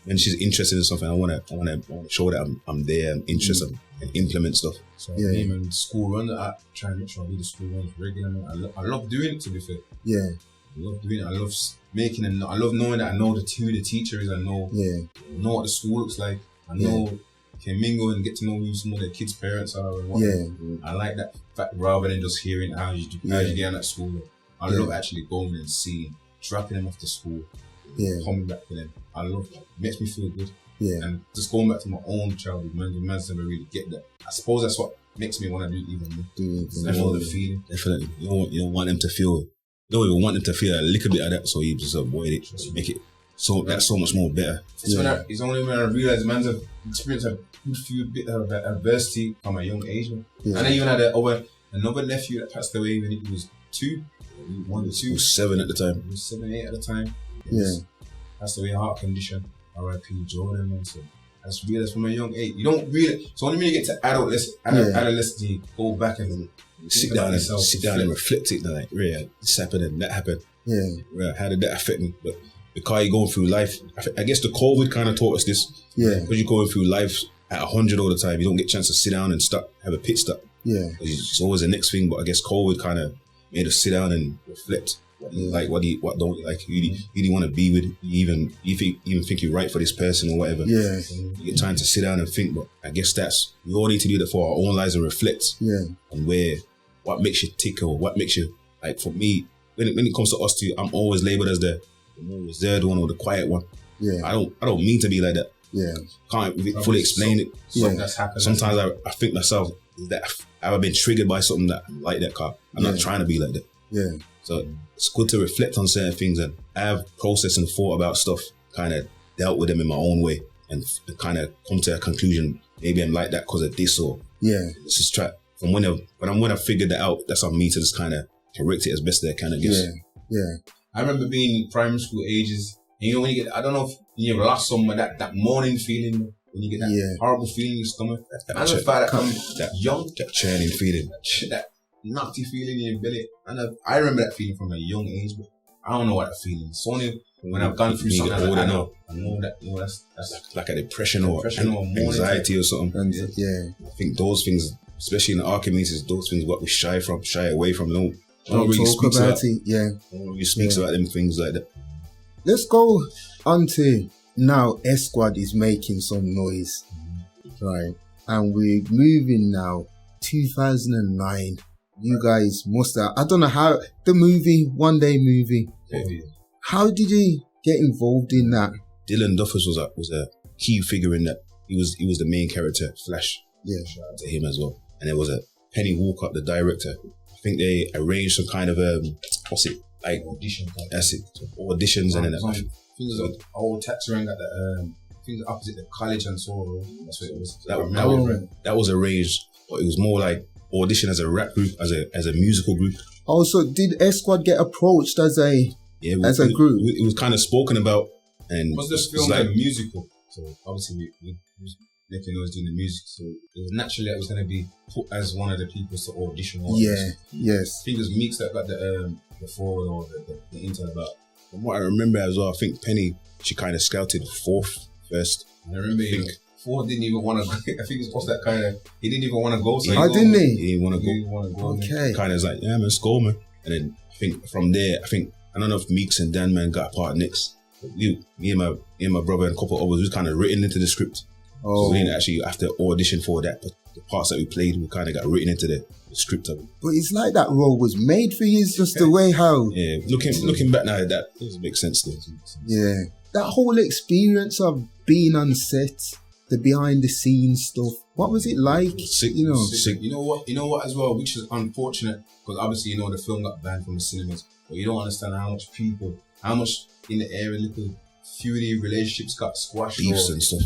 when she's interested in something, I want to show that I'm there, I'm interested and implement stuff. So even school run, I try and make sure I do the school runs regularly. I love doing it, to be fair. Yeah. I love doing it. I love making them. I love knowing that I know who the teacher is. I know what the school looks like. I know can mingle and get to know who some of their kids' parents are. And whatnot. I like that fact rather than just hearing how you get on at school. I love actually going and seeing, dropping them off to school, coming back to them. I love that. It makes me feel good. Yeah. And just going back to my own childhood, man's never really get that. I suppose that's what makes me want to do it even more. I know the feeling. Definitely. You don't want them to feel. You don't even want them to feel a little bit of that, so you just avoid it. Just make it that's so much more better. It's only when I realised man's have experienced a few bit of adversity from a young age. And I even had another nephew that passed away when he was 2. 1 or 2. He was 7 at the time. He was 7, 8 at the time. Passed away, heart condition. R.I.P. Jordan. And so that's realised from a young age. You don't really. So only when you get to adolescence, you go back and sit down and reflect it. Like, this happened and that happened. How did that affect me? But because you're going through life, I guess the COVID kind of taught us this. Because you're going through life at 100 all the time, you don't get a chance to sit down and have a pit stop. It's always the next thing. But I guess COVID kind of made us sit down and reflect. What do you like? What don't you like? Who do you want to be with? You even think you're right for this person or whatever. You get time to sit down and think. But I guess we all need to do that for our own lives and reflect. On what makes you tick or what makes you, like, for me, when it comes to us two, I'm always labeled as the more reserved one or the quiet one. I don't mean to be like that. Can't fully explain it. That's happened. Sometimes I think myself, is that have I been triggered by something that I'm like that, car? I'm not trying to be like that. So it's good to reflect on certain things, and I have processed and thought about stuff, kind of dealt with them in my own way, and kind of come to a conclusion. Maybe I'm like that because of this, or let's just try. From when I figured that out, that's on me to just kind of correct it as best as I can, I guess. I remember being in primary school ages, and when you get, I don't know if you've lost some of that morning feeling. When you get that horrible feeling in your stomach, that churning feeling, that nutty feeling in your belly. And I remember that feeling from a young age, but I don't know what that feeling is. It's only when I've gone through something like that, I know that that's like a depression or anxiety or something. And, I think those things, especially in the our communities, those things what we shy away from. Don't really talk speak about about it. Yeah. No one really speaks about them things like that. Let's go on to now. Squad is making some noise, right? And we're moving now. 2009. You guys must have. I don't know how the movie, One Day Movie. How did you get involved in that? Dylan Duffus was a key figure in that. He was the main character, Flash. Yeah. Shout out to him as well. And there was a Penny Walcott, the director. I think they arranged some kind of audition. That's it. Auditions and then I think it was an old taxi rank at the I think it was opposite the college and so that's what it was. That was arranged, but it was more like audition as a rap group, as a musical group. Also, did Squad get approached as a group? It was kind of spoken about, and was this film like a musical? So obviously we definitely was doing the music, so it was naturally that it was going to be put as one of the people to audition. Yes. I think it was Meeks that got the forward or the intern about. From what I remember as well, I think Penny, she kind of scouted fourth first. And I remember Ford didn't even want to. I think it was that kind of. He didn't even want to go. So didn't he? He didn't want to go. Okay. Kind of was like, yeah, man, let's go, man. And then I think from there, I don't know if Meeks and Dan Man got a part next. But me and my brother and a couple of others was kind of written into the script. So we didn't actually have to audition for that. But the parts that we played, we kind of got written into the script of it. But it's like that role was made for you. It's just the way how. Yeah, looking back now, that doesn't make sense to. Yeah, that whole experience of being on set, the behind the scenes stuff. What was it like? Sick. Sick. You know what as well, which is unfortunate because obviously the film got banned from the cinemas, but you don't understand how much in the area little feuding relationships got squashed, beefs and stuff.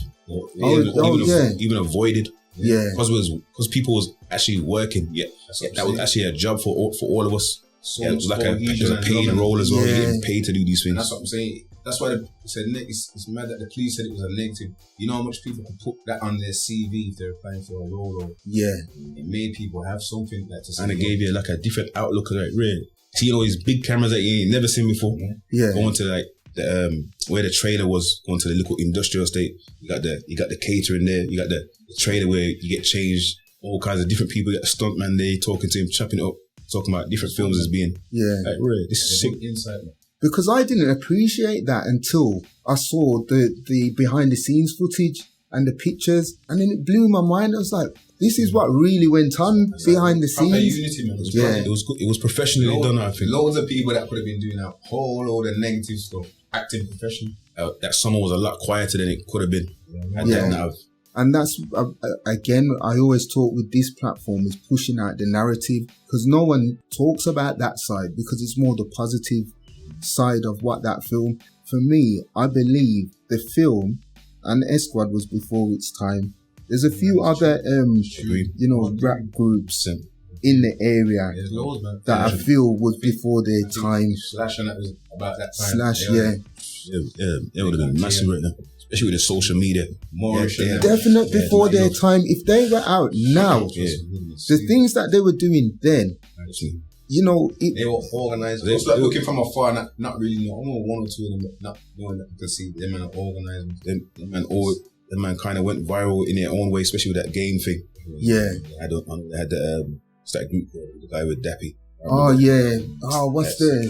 Even avoided. Yeah, because people was actually working. Yeah, that was actually a job for all of us. So it was like a paid role as well. You're getting paid to do these things. And that's what I'm saying. That's why it's mad that the police said it was a negative. You know how much people could put that on their CV if they're applying for a role, or it made people have something that to say. And it gave you like a different outlook, like really. See these big cameras that you ain't never seen before. Yeah. Going to like the where the trailer was, going to the little industrial estate. You got the catering there. You got the trailer where you get changed. All kinds of different people. You got the stuntman there talking to him, chopping it up, talking about different films as being. Yeah. Like really, this is sick. Insight, man. Because I didn't appreciate that until I saw the behind the scenes footage and the pictures, and then it blew my mind. I was like, this is what really went on behind the scenes. Unity, man. It was good. It was professionally done, I think. Loads of people that could have been doing a whole load of negative stuff, acting professional. That summer was a lot quieter than it could have been. And that's, again, I always talk with this platform is pushing out the narrative, because no one talks about that side, because it's more the positive side of what that film. For me, I believe the film, and Squad was before its time. There's a few other, rap groups in the area that I feel was before their time. Slash, and that was about that time. Slash, it would have been massive right now, especially with the social media. Definitely before their time. If they were out now, the things that they were doing then, they were organised. It was like looking from afar, not really know. I know one or two of them, not knowing that you can see them and organising. Them man kind of went viral in their own way, especially with that game thing. Yeah. They had the group, the guy with Dappy. What's the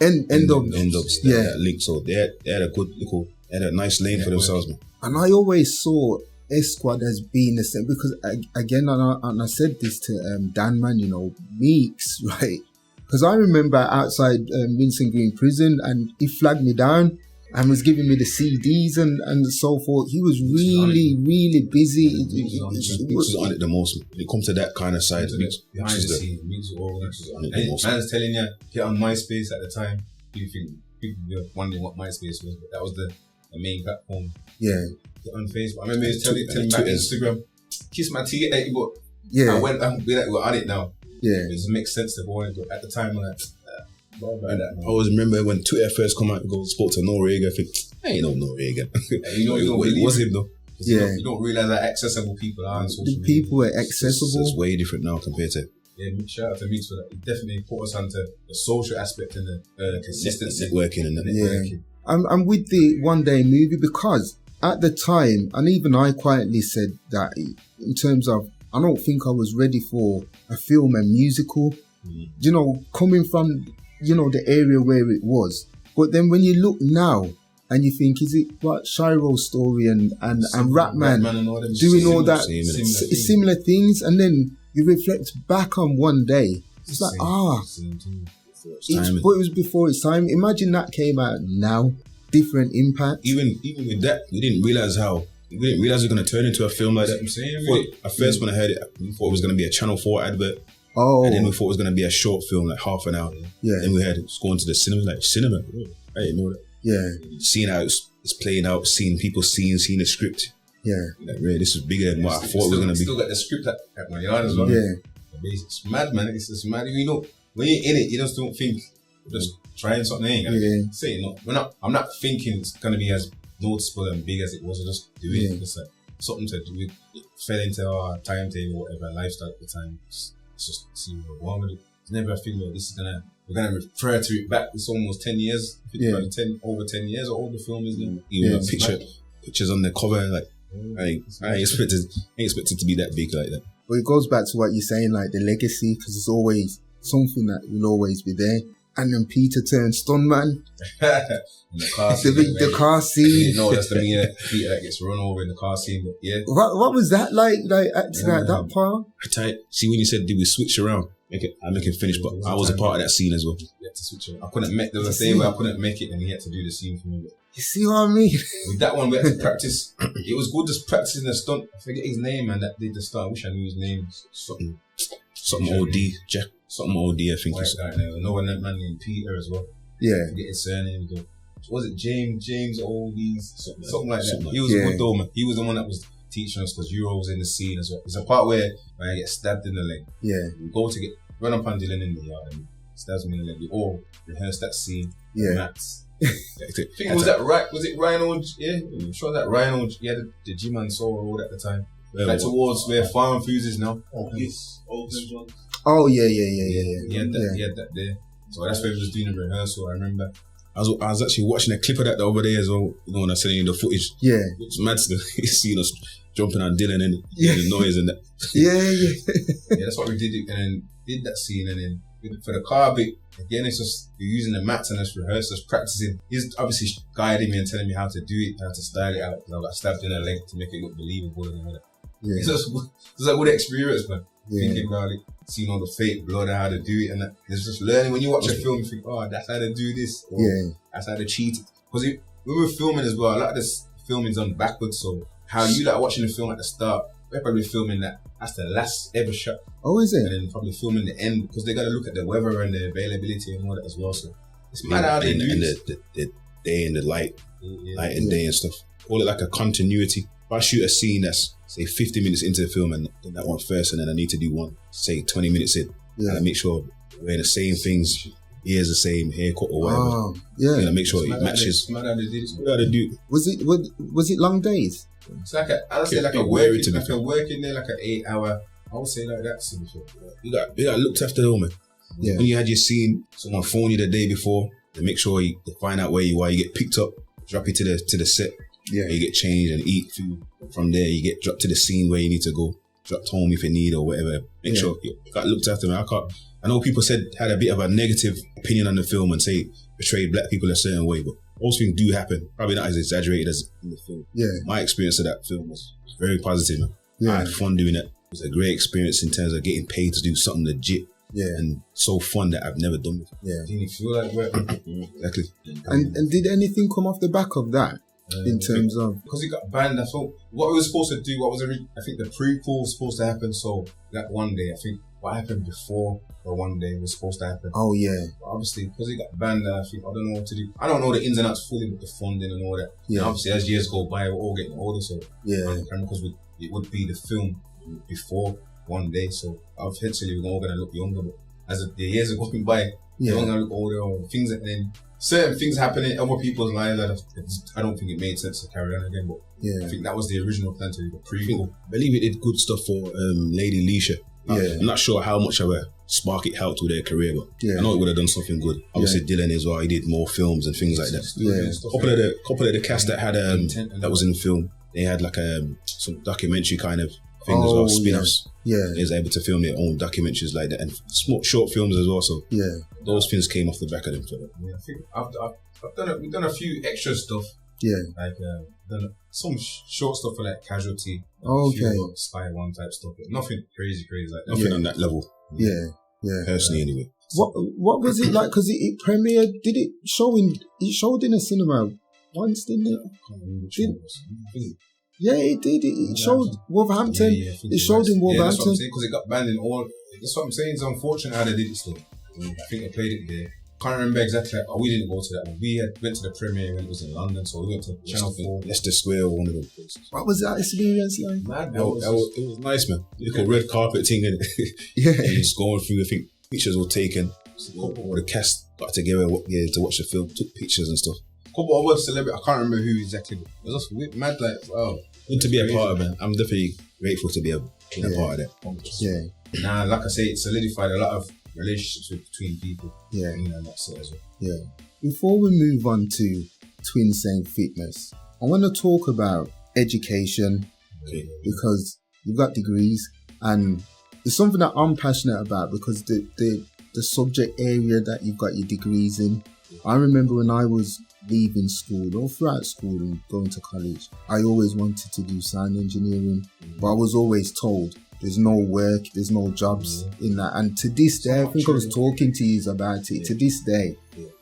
end ups? Yeah. That link. So they had a nice lane for themselves, man. And I always saw Squad as being the same, because again, and I said this to Dan Man, Meeks, right? Because I remember outside Vincent Green prison, and he flagged me down and was giving me the CDs and so forth. He was really, really busy. Meeks was on it the most. When it comes to that kind of side, behind the scenes, Meeks was organised. Man's telling you, get on MySpace at the time. People were wondering what MySpace was, but that was the main platform. Yeah. On Facebook, I remember he was telling me about Instagram, kiss my teeth, but yeah, we're on it now. Yeah, It doesn't make sense to go on, but at the time, I'm like, Like that, I always remember when Twitter first come out and spoke to Noriega, I think, I ain't no Noriega. You know, it was him though. Yeah. You don't realise how accessible people are on social The media. people were accessible. It's way different now compared to Yeah, shout out to Meeks for that. He definitely put us onto the social aspect and the consistency. networking and that. Yeah. I'm with the one day movie because at the time, and even I quietly said that in terms of, I don't think I was ready for a film and musical, you know, coming from, you know, the area where it was. But then when you look now and you think, is it what Shiro's story and Ratman and all them doing all that similar similar things, and then you reflect back on one day, it's like, but it was before its time. Imagine that came out now, different impact. Even with that, we didn't realize we were going to turn into a film like that. I'm saying, At first, when I heard it, we thought it was going to be a Channel 4 advert. Oh, And then we thought it was going to be a short film, like half an hour. yeah, Then we heard it was going to the cinema, like cinema. I didn't know that. yeah, Seeing how it's playing out, seeing people seeing the script. yeah, Like, really, this is bigger than what I thought it was going to be. Still got the script at my yard as well. yeah, It's mad, man. It's just mad. You know, when you're in it, you just don't think, just trying something. Ain't gonna Yeah. say no. I'm not thinking it's gonna be as noticeable and big as it was. I just do it. Yeah. It's like something to do. It fell into our timetable, whatever lifestyle at the time. It's just see where we're going with it. It's never a thing where we're gonna refer to it back. It's almost 10 years. Yeah. Over 10 years. Or older film is now. Even Yeah. the pictures on the cover, like I ain't expected to be that big like that. But it goes back to what you're saying, like the legacy, because it's always something that will always be there. And then Peter turned stuntman. In the car scene. The car You scene. know, that's the Peter that gets run over in the car scene. But yeah. What was that like acting at that part? See, when you said did we switch around, I make it finish, but I was a part of that scene as well. We had to switch it. I couldn't make. There was a day where I couldn't make it, and he had to do the scene for me. But You see what I mean? with that one, we had to practice. It was good just practicing the stunt. I forget his name, and that did the stunt. I wish I knew his name. Something OD, Jack. Something OD, I think. White guy there. No one that man named Peter as well. Yeah. I forget his surname. Was it James Oldies? Something like that. Something like He was that. good though, man. He was the one that was teaching us because Euro was in the scene as well. There's a part where I get stabbed in the leg. Yeah. We go to run up on Dylan in the yard and he stabs me in the leg. We all rehearse that scene. Yeah. Mats. I think was it Rhino? Yeah, I'm sure that Rhino. Yeah, the G-Man saw road at the time. Like towards where Farm Fuse is now. Oh yeah. He had that there. So that's where we was doing the rehearsal. I remember. I was actually watching a clip of that the other day as well. You know, when I was sending you the footage. Yeah. It's mad to see us jumping on Dylan and Yeah. the noise and that. Yeah. Yeah, that's what we did. And then did that scene, and then for the car bit, again, it's just you're using the mats and just rehearsing, just practicing. He's obviously guiding me and telling me how to do it, how to style it out. I got stabbed in the leg to make it look believable and all that. Yeah. It's a good experience, man. Yeah. Thinking about it, seeing all the fake blood and how to do it, and that. It's just learning. When you watch a film, you think, oh, that's how to do this. Or, Yeah. that's how to cheat. Because when we're filming as well, a lot of this filming's done backwards. So how you like watching the film at the start, we're probably filming that's the last ever shot. Oh, is And it? then probably filming the end because they got to look at the weather and the availability and all that as well. So it's mad how they do and this. the day and the light and Yeah. day and stuff. Call it like a continuity. If I shoot a scene that's say 50 minutes into the film and then that one first, and then I need to do one say 20 minutes in, Yeah. and I make sure we're wearing the same things, ears the same, haircut or whatever. Oh, yeah. And I make sure It's it mad how matches. it's mad how they did it. We gotta do. Was it long days? It's like I'd say like a It work, varied to be like a work in there, like an 8 hour. I would say like that. So You got looked after though, man. Yeah. When you had your scene, someone phone you the day before, they make sure you find out where you are. You get picked up, drop you to the set. Yeah. You get changed and eat food. From there, you get dropped to the scene where you need to go. Dropped home if you need or whatever. Make sure you got looked after, man. I know people had a bit of a negative opinion on the film and say portrayed black people a certain way, but those things do happen. Probably not as exaggerated as in the film. Yeah. My experience of that film was very positive, man. Yeah. I had fun doing it. It was a great experience in terms of getting paid to do something legit Yeah. and so fun that I've never done before. Yeah. didn't you feel like work? Exactly. And did anything come off the back of that in terms of? Because it got banned, I thought what we were supposed to do, I think the prequel was supposed to happen. So that one day, I think what happened before the one day was supposed to happen. Oh yeah. But obviously, because it got banned, I think I don't know what to do. I don't know the ins and outs fully with the funding and all that. Yeah. And obviously, as years go by, we're all getting older, so Yeah. because it would be the film before one day, so eventually we're all gonna look younger. But as the years are going by, Yeah. You're gonna look older or things, and then certain things happen in other people's lives that I don't think it made sense to carry on again. But I think that was the original plan to the prequel. I believe it did good stuff for Lady Leisha. Yeah. I'm not sure how much of a spark it helped with their career, but I know it would have done something good. Obviously, Dylan as well. He did more films and things like that. Couple of the cast that had that was in the film, they had like some documentary kind of thing as well, spin-offs. Yeah. They was able to film their own documentaries like that and short films as well. So those things came off the back of them. Yeah, I think we've done a few extra stuff. Yeah. Like done some short stuff for like Casualty. Spy One type stuff, but nothing crazy like that. Nothing on that level. Yeah. Personally, anyway. What was it like? Because it premiered. Did it show in? It showed in a cinema once, didn't it? Yeah, it did. It showed Wolverhampton. It showed in Wolverhampton because it got banned in all. That's what I'm saying. It's unfortunate how they did it still. I think they played it there. Can't remember exactly. We didn't go to that one. We went to the premiere when it was in London, so we went to Channel 4. Leicester Square, one of those places. What was that experience like? Mad, it was nice, man. Little red carpet thing, and just going through. I think pictures were taken. All the cast got together to watch the film, took pictures and stuff. Couple of other celebrities, I can't remember who exactly. It was just mad, like, wow. Good to be a part of it. I'm definitely grateful to be a part of that. Yeah. Nah, like I say, it solidified a lot of relationships between people. Yeah. That's it as well. Yeah. Before we move on to Twinsane Fitness, I want to talk about education because you've got degrees and it's something that I'm passionate about because the subject area that you've got your degrees in. I remember when I was leaving school or throughout school and going to college, I always wanted to do sound engineering, but I was always told there's no work, there's no jobs in that. And to this day, I think I was talking to you about it. To this day,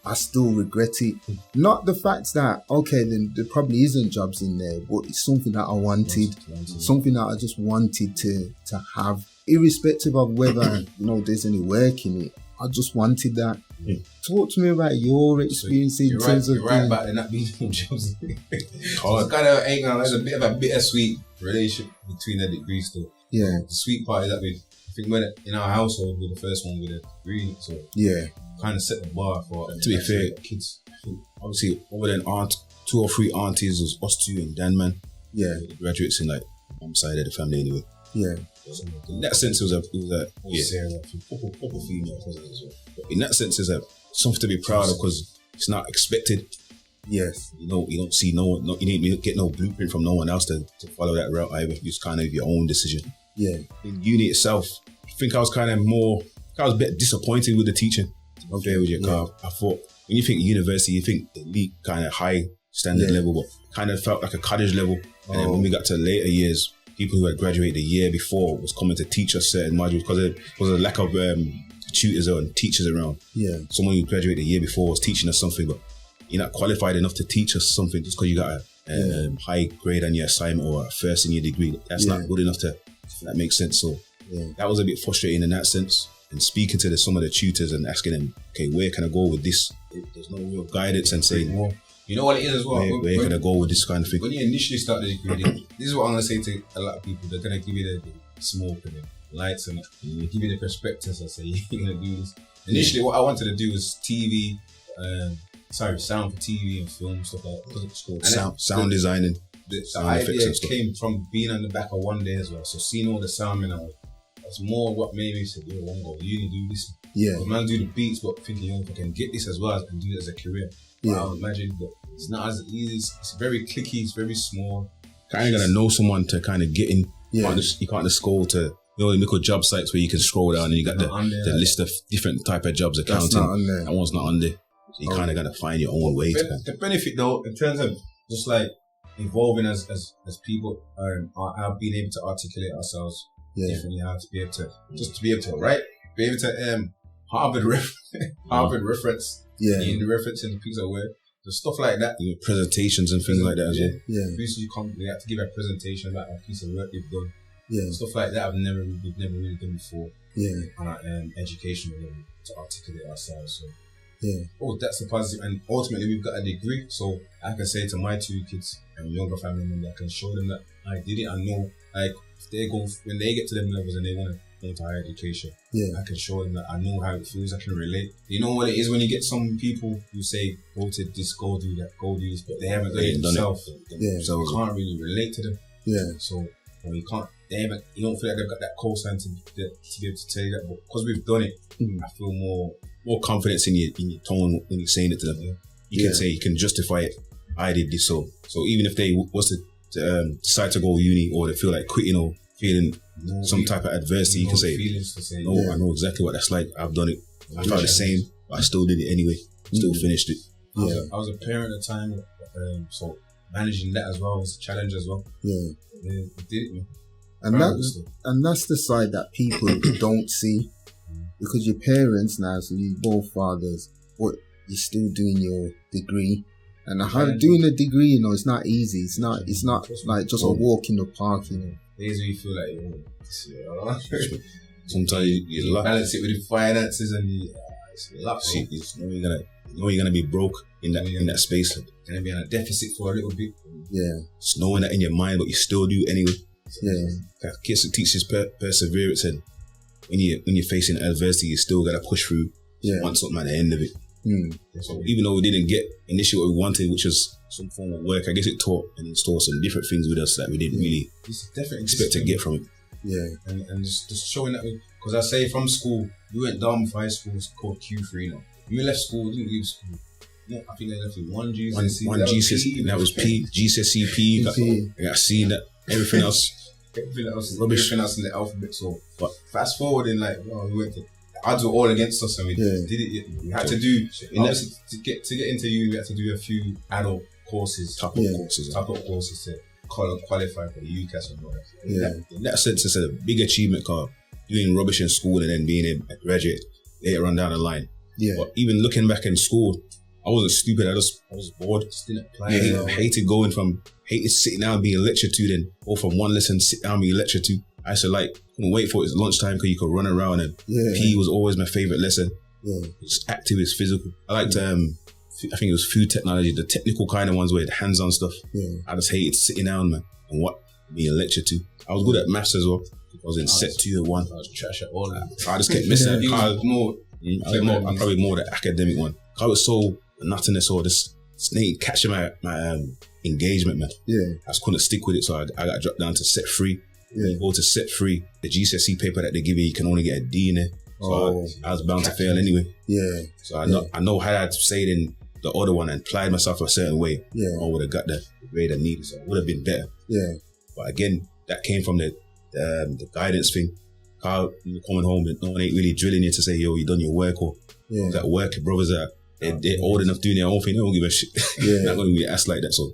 I still regret it. Not the fact that, then there probably isn't jobs in there, but it's something that I wanted, something that I just wanted to have, irrespective of whether, there's any work in it. I just wanted that. Talk to me about your experience in terms of... You're right about there not being no jobs. It's kind of, there's a bit of a bittersweet relationship between the degrees though. Yeah. The sweet part is that I think when in our household, we're the first one with a degree, so kind of set the bar for... To be fair, kids, obviously, over than 2 or 3 aunties, there's us 2 and Dan, man. Yeah. The graduates in like one side of the family anyway. Yeah. In that sense, it was a couple females as well. But in that sense, it's something to be proud of because it's not expected. Yes. You don't see no one, you don't get no blueprint from no one else to follow that route either. It's kind of your own decision. Yeah. In uni itself, I think I was a bit disappointed with the teaching. To be fair with you, I thought when you think university, you think elite kind of high standard level, but kind of felt like a cottage level. And then when we got to later years, people who had graduated the year before was coming to teach us certain modules because there was a lack of tutors and teachers around. Yeah. Someone who graduated the year before was teaching us something, but you're not qualified enough to teach us something just because you got a high grade on your assignment or a first in your degree. That's not good enough if that makes sense. So that was a bit frustrating in that sense. And speaking to some of the tutors and asking them, okay, where can I go with this? There's no real guidance and saying, well, you know what it is as well. Where can I go with this kind of thing? When you initially start the degree, this is what I'm going to say to a lot of people. They're going to give you the smoke and the lights and they give you the prospectus and say, you're going to do this. Initially, what I wanted to do was sound for TV and film, stuff like that. Sound designing. The idea came from being on the back of one day as well. So seeing all the sound, that's more what made me say, yo, I want to go uni do this. Yeah. But man, do the beats, but thinking, if I can get this as well and do it as a career. Yeah. I would imagine that it's not as easy. It's very clicky. It's very small. Kind of gotta know someone to kind of get in. Yeah. You can't just scroll to local job sites where you can scroll down and you got the list of different type of jobs. Accounting. That's not on there. That one's not on there. So you kind of gotta find your own way. The benefit though, in terms of just like evolving as people, are being able to articulate ourselves differently. How to be able to write, be able to Harvard reference. Yeah. In the reference and the piece of work. The stuff like that. Presentations and things like that as well. Yeah. You have to give a presentation about a piece of work you've done. Yeah. Stuff like that we've never really done before. Yeah. On our educational level to articulate ourselves. So that's the positive. And ultimately we've got a degree. So I can say to my 2 kids and younger family members, I can show them that I did it. I know if when they get to them levels and they want to into higher education. Yeah. I can show them that I know how it feels. I can relate. You know what it is when you get some people who say, go to this, go do that, go do this, but they haven't done it themselves. Yeah. So you can't really relate to them. Yeah. So you can't. You don't feel like they've got that cosign to be able to tell you that. But because we've done it, I feel more confidence in your tone when you're saying it to them. Yeah. You can say, you can justify it. I did this, so even if they was to decide to go uni, or they feel like quitting or feeling some type of adversity, you can say, I know exactly what that's like. I've done it. I felt the same, but I still did it anyway. Still finished it. Yeah. I was a parent at the time, so managing that as well was a challenge as well. Yeah. We did it, man. And that's the side that people don't see, because your parents now, so you're both fathers, but you're still doing your degree. And doing a degree, you know, it's not easy. It's not like just a walk in the park, you know. Days where you feel like, sometimes you balance it with the finances and it's luck. You're gonna be broke in that space. Like, you're gonna be on a deficit for a little bit. Yeah. Just knowing that in your mind, but you still do anyway. Yeah. I guess it teaches perseverance, and when you're facing adversity, you still gotta push through. Yeah. Want something at the end of it. So even though we didn't get initially what we wanted, which was some form of work, I guess it taught and installed some different things with us that we didn't really expect to get from it. Yeah. And just showing that, because I say from school, we went down for high school, it's called Q3 now. When we left school, we didn't leave school. No, I think they left with one GCSE. One GCSE, and that was P, GCSE, P. I got C, that everything else. Rubbish. Everything else in the alphabet. So, but fast forwarding, like, we went to, odds were all against us, and we did it. We had to do, to get into uni, we had to do a few adult courses, top up courses to qualify for the UCAS and all that. Yeah. In that sense, it's a big achievement, called doing rubbish in school and then being a graduate later on down the line. Yeah. But even looking back in school, I wasn't stupid. I was bored. Just didn't apply. Hated sitting down being lectured to, then go from one lesson, sit down being lectured to. I used to couldn't wait for it. It's lunchtime because you could run around, and PE was always my favorite lesson. Yeah. It's active, it's physical. I liked, I think it was food technology, the technical kind of ones where the hands-on stuff. Yeah. I just hated sitting down, man, and being lectured to. I was good at maths as well. I was in set 2 and 1. I was trash at all that. So I just kept missing it. I'm probably more the academic one. I was so nothingness or this snake catching my engagement, man. Yeah. I just couldn't stick with it, so I got dropped down to set 3. Yeah. You go to set 3, the GCSE paper that they give you can only get a D in it. So I was bound to fail anyway. Yeah. So I know how I'd stayed in the other one and applied myself a certain way, I would have got the grade I needed. So it would have been better. Yeah. But again, that came from the guidance thing. Carl, you're coming home and no one ain't really drilling you to say, yo, you done your work, or that work. Your brothers they're old enough doing their own thing. They don't give a shit. Not going to be asked like that. So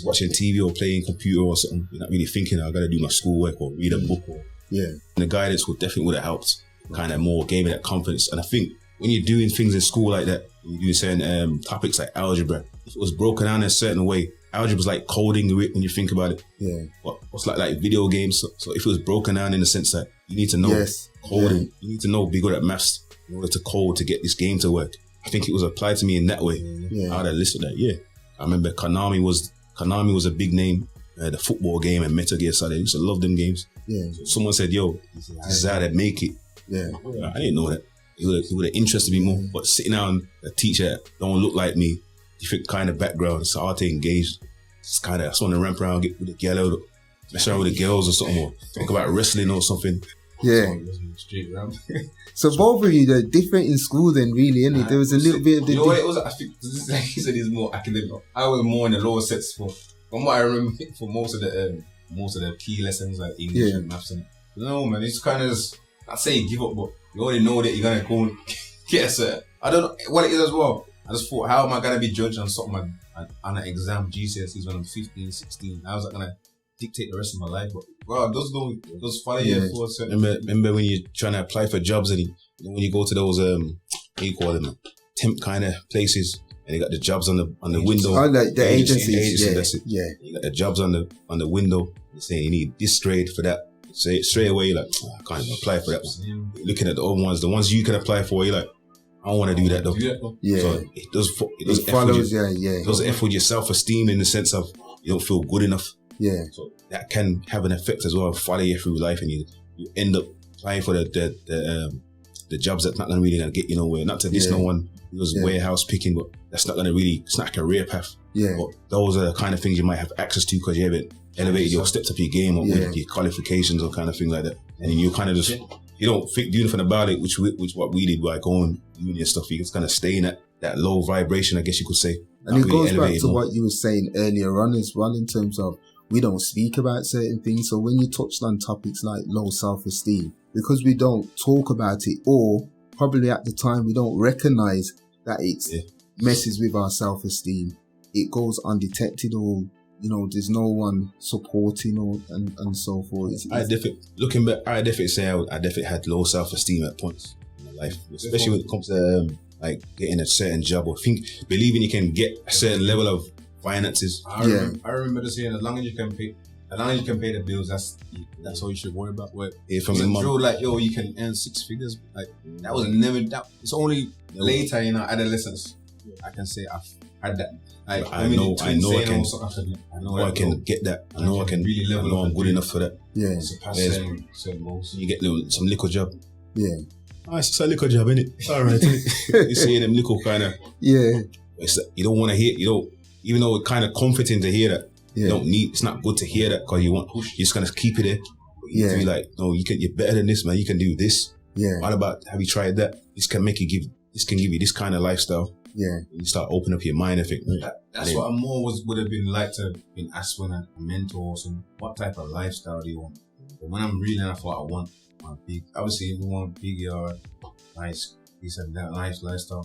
watching TV or playing computer or something, you're not really thinking, I got to do my schoolwork or read a book. And the guidance would have helped. Kind of more gave me that confidence. And I think when you're doing things in school like that, you're saying topics like algebra, if it was broken down in a certain way, algebra is like coding when you think about it. Yeah. But it's like video games. So if it was broken down in the sense that you need to know coding, you need to know, be good at maths in order to code to get this game to work. I think it was applied to me in that way. Yeah. I'd have listed that. I remember Konami was a big name. The football game and Metal Gear Solid. I used to love them games. Yeah. So someone said, yo, this is how they make it. Yeah. I didn't know that. It would have interested me more. But sitting down, a teacher that don't look like me, different kind of background, it's hard to engage. It's kind of, I just want to ramp around, get with the girl, mess around with the girls or something, or talk about wrestling or something. Yeah. So both of you, they're different in school then, really, isn't it? There was a little bit of the... You know what it was? I think, like he said, it's more academic. I was more in the lower sets from what I remember for most of the key lessons, like English and maths. And no, man, it's kind of just, I say give up, but you already know that you're going to go and get a cert. I don't know what it is as well. I just thought, how am I going to be judged on something on an exam, GCSEs, when I'm 15, 16? How is that going to dictate the rest of my life? But bro, those 5 years for a certain... Remember when you're trying to apply for jobs and when you go to those, what you call them, temp kind of places, and they got the jobs on the window. Oh, like the agencies. That's it. Yeah. You got the jobs on the window. They say you need this grade for that. Say straight away, you're like, I can't even apply for that one. You're looking at the other ones, the ones you can apply for, you're like, I don't want to do that though. Yeah. So it does F with your self-esteem in the sense of you don't feel good enough. Yeah. So that can have an effect as well, follow you through life, and you end up applying for the jobs that's not gonna really gonna get you nowhere. Not to diss no one who was warehouse picking, but that's not gonna really, it's not a career path. Yeah. But those are the kind of things you might have access to because you haven't elevated your steps up your game or with your qualifications or kind of thing like that. And then you kind of just, you don't think, do nothing about it, which what we did by going uni and stuff. You just kind of stay in that low vibration, I guess you could say. And it goes back to what you were saying earlier on as well in terms of we don't speak about certain things. So when you touched on topics like low self-esteem, because we don't talk about it, or probably at the time we don't recognize that it messes with our self-esteem, it goes undetected, or there's no one supporting and so forth. Looking back, I definitely say I definitely had low self-esteem at points in my life, especially when it comes to like getting a certain job or believing you can get a certain level of finances. I remember just saying, as long as you can pay the bills, that's all you should worry about. From the mom, like you can earn 6 figures. Like that was never that. It's only later, adolescence. I can say I've had that. Like, I know I can get that. I know I can. Really level. I know I'm good enough for that. Yeah. Certain goals. You get some little job. Yeah. It's a little job, innit? It's alright, innit? You see them little kind of. Yeah. You don't want to hear. Even though it's kind of comforting to hear that. Yeah. You don't need. It's not good to hear that because you're just gonna keep it there. You have to be like, no, you're better than this, man. You can do this. Yeah. What about, have you tried that? This can give you this kind of lifestyle. Yeah. You start opening up your mind, I think. That's what I more would have been like to have been asked when a mentor or some, what type of lifestyle do you want? But when I'm reading, I thought I want big. Obviously, we want big yard, nice, this and that, nice lifestyle.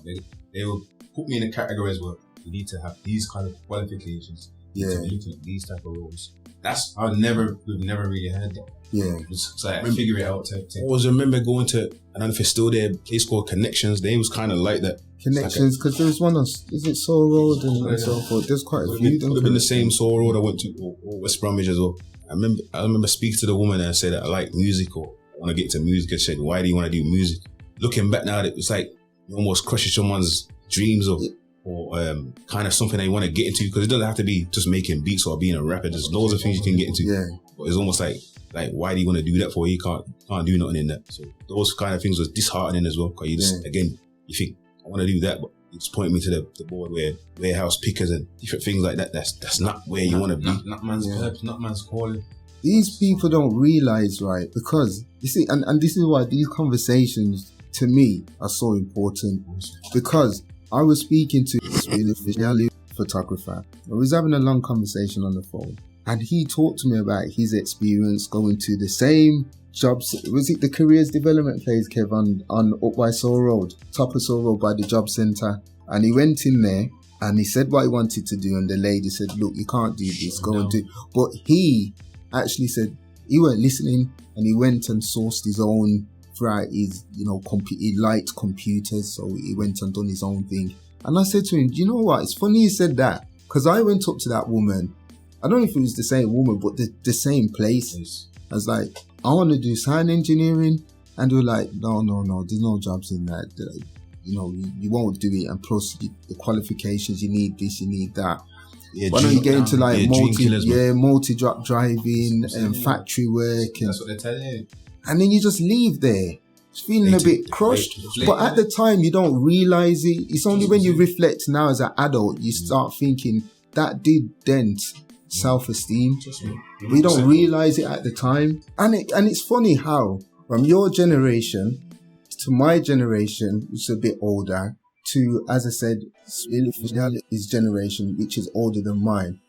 They will put me in the categories where you need to have these kind of qualifications. Yeah. To be looking at these type of roles. We've never really had that. Yeah. So I figure it out. I always remember going to, I don't know if it's still there, a place called Connections. They was kind of like that. Connections, because there's one on, is it Soul Road and so forth? There's quite a few. It would have been the same Soul Road I went to, or West Bromwich as well. I remember speaking to the woman and I said that I like music, or I want to get into music. I said, why do you want to do music? Looking back now, it's like you almost crushing someone's dreams or kind of something that you want to get into, because it doesn't have to be just making beats or being a rapper. There's loads of things you can get into. Yeah. But it's almost like why do you want to do that for? You can't do nothing in that. So those kind of things was disheartening as well, because you just, again, you think, I want to do that, but it's pointing me to the board where warehouse pickers and different things like that. That's not where you want to be. Not man's purpose, not man's calling. These people don't realize, right? Because you see, and this is why these conversations to me are so important, because I was speaking to this really photographer. I was having a long conversation on the phone, and he talked to me about his experience going to the same jobs. Was it the careers development place, Kev, on up by Soul Road, top of Soul Road by the job centre? And he went in there and he said what he wanted to do, and the lady said, look, you can't do this, go and do. But he actually said he weren't listening, and he went and sourced his own throughout his, he liked computers, so he went and done his own thing. And I said to him, do you know what? It's funny you said that, because I went up to that woman. I don't know if it was the same woman, but the same place. I was like, I want to do sound engineering. And they were like, no, there's no jobs in that. You won't do it. And plus the qualifications, you need this, you need that. Yeah, why don't you get into like multi-drop driving and factory work? That's what they tell you. And then you just leave there, feeling a bit crushed. But at the time, you don't realize it. It's only when you reflect now as an adult, you start thinking that did dent self-esteem. We don't realize it at the time. And it's funny how from your generation to my generation, which is a bit older, to, as I said, his generation, which is older than mine.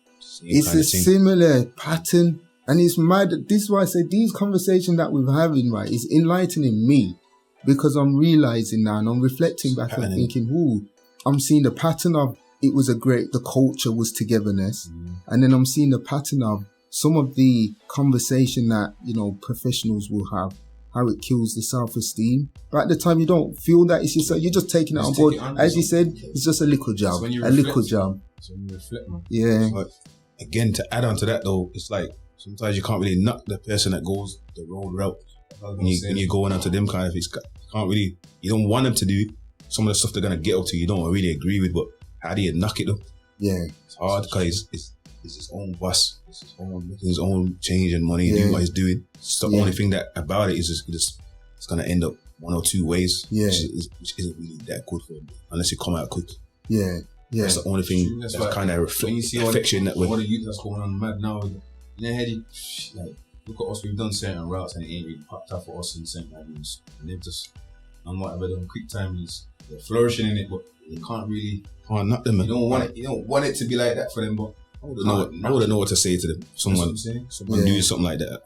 It's a similar pattern. And it's mad. This is why I say these conversations that we're having, right, is enlightening me, because I'm realizing now and I'm reflecting back and thinking, I'm seeing the pattern of the culture was togetherness. And then I'm seeing the pattern of some of the conversation that, professionals will have, how it kills the self-esteem. But at the time, you don't feel that. It's just, you're just taking it on board. As you said, it's just a little job. Little job. So when you reflect, man. Yeah. But again, to add on to that though, it's like, sometimes you can't really knock the person that goes the road route when you're going onto them kind of things. You don't want them to do some of the stuff they're going to get up to. You don't really agree with, but how do you knock it though? Yeah. It's hard because it's his own boss. It's his own change and money and doing what he's doing. So the only thing that about it is just it's gonna end up one or two ways, Yeah. which isn't really that good for them unless you come out quick. Yeah. That's the only thing That's that's why kind of when you see affects you in that way. what the youth that's going on mad now, in their head, like, look at us, we've done certain routes and it ain't really popped up for us in certain avenues. And they've just done whatever done quick time is. They're flourishing in it, but you can't really. Oh, not them, man. You don't want it to be like that for them, but I wouldn't know what to say to them. Someone doing something like that.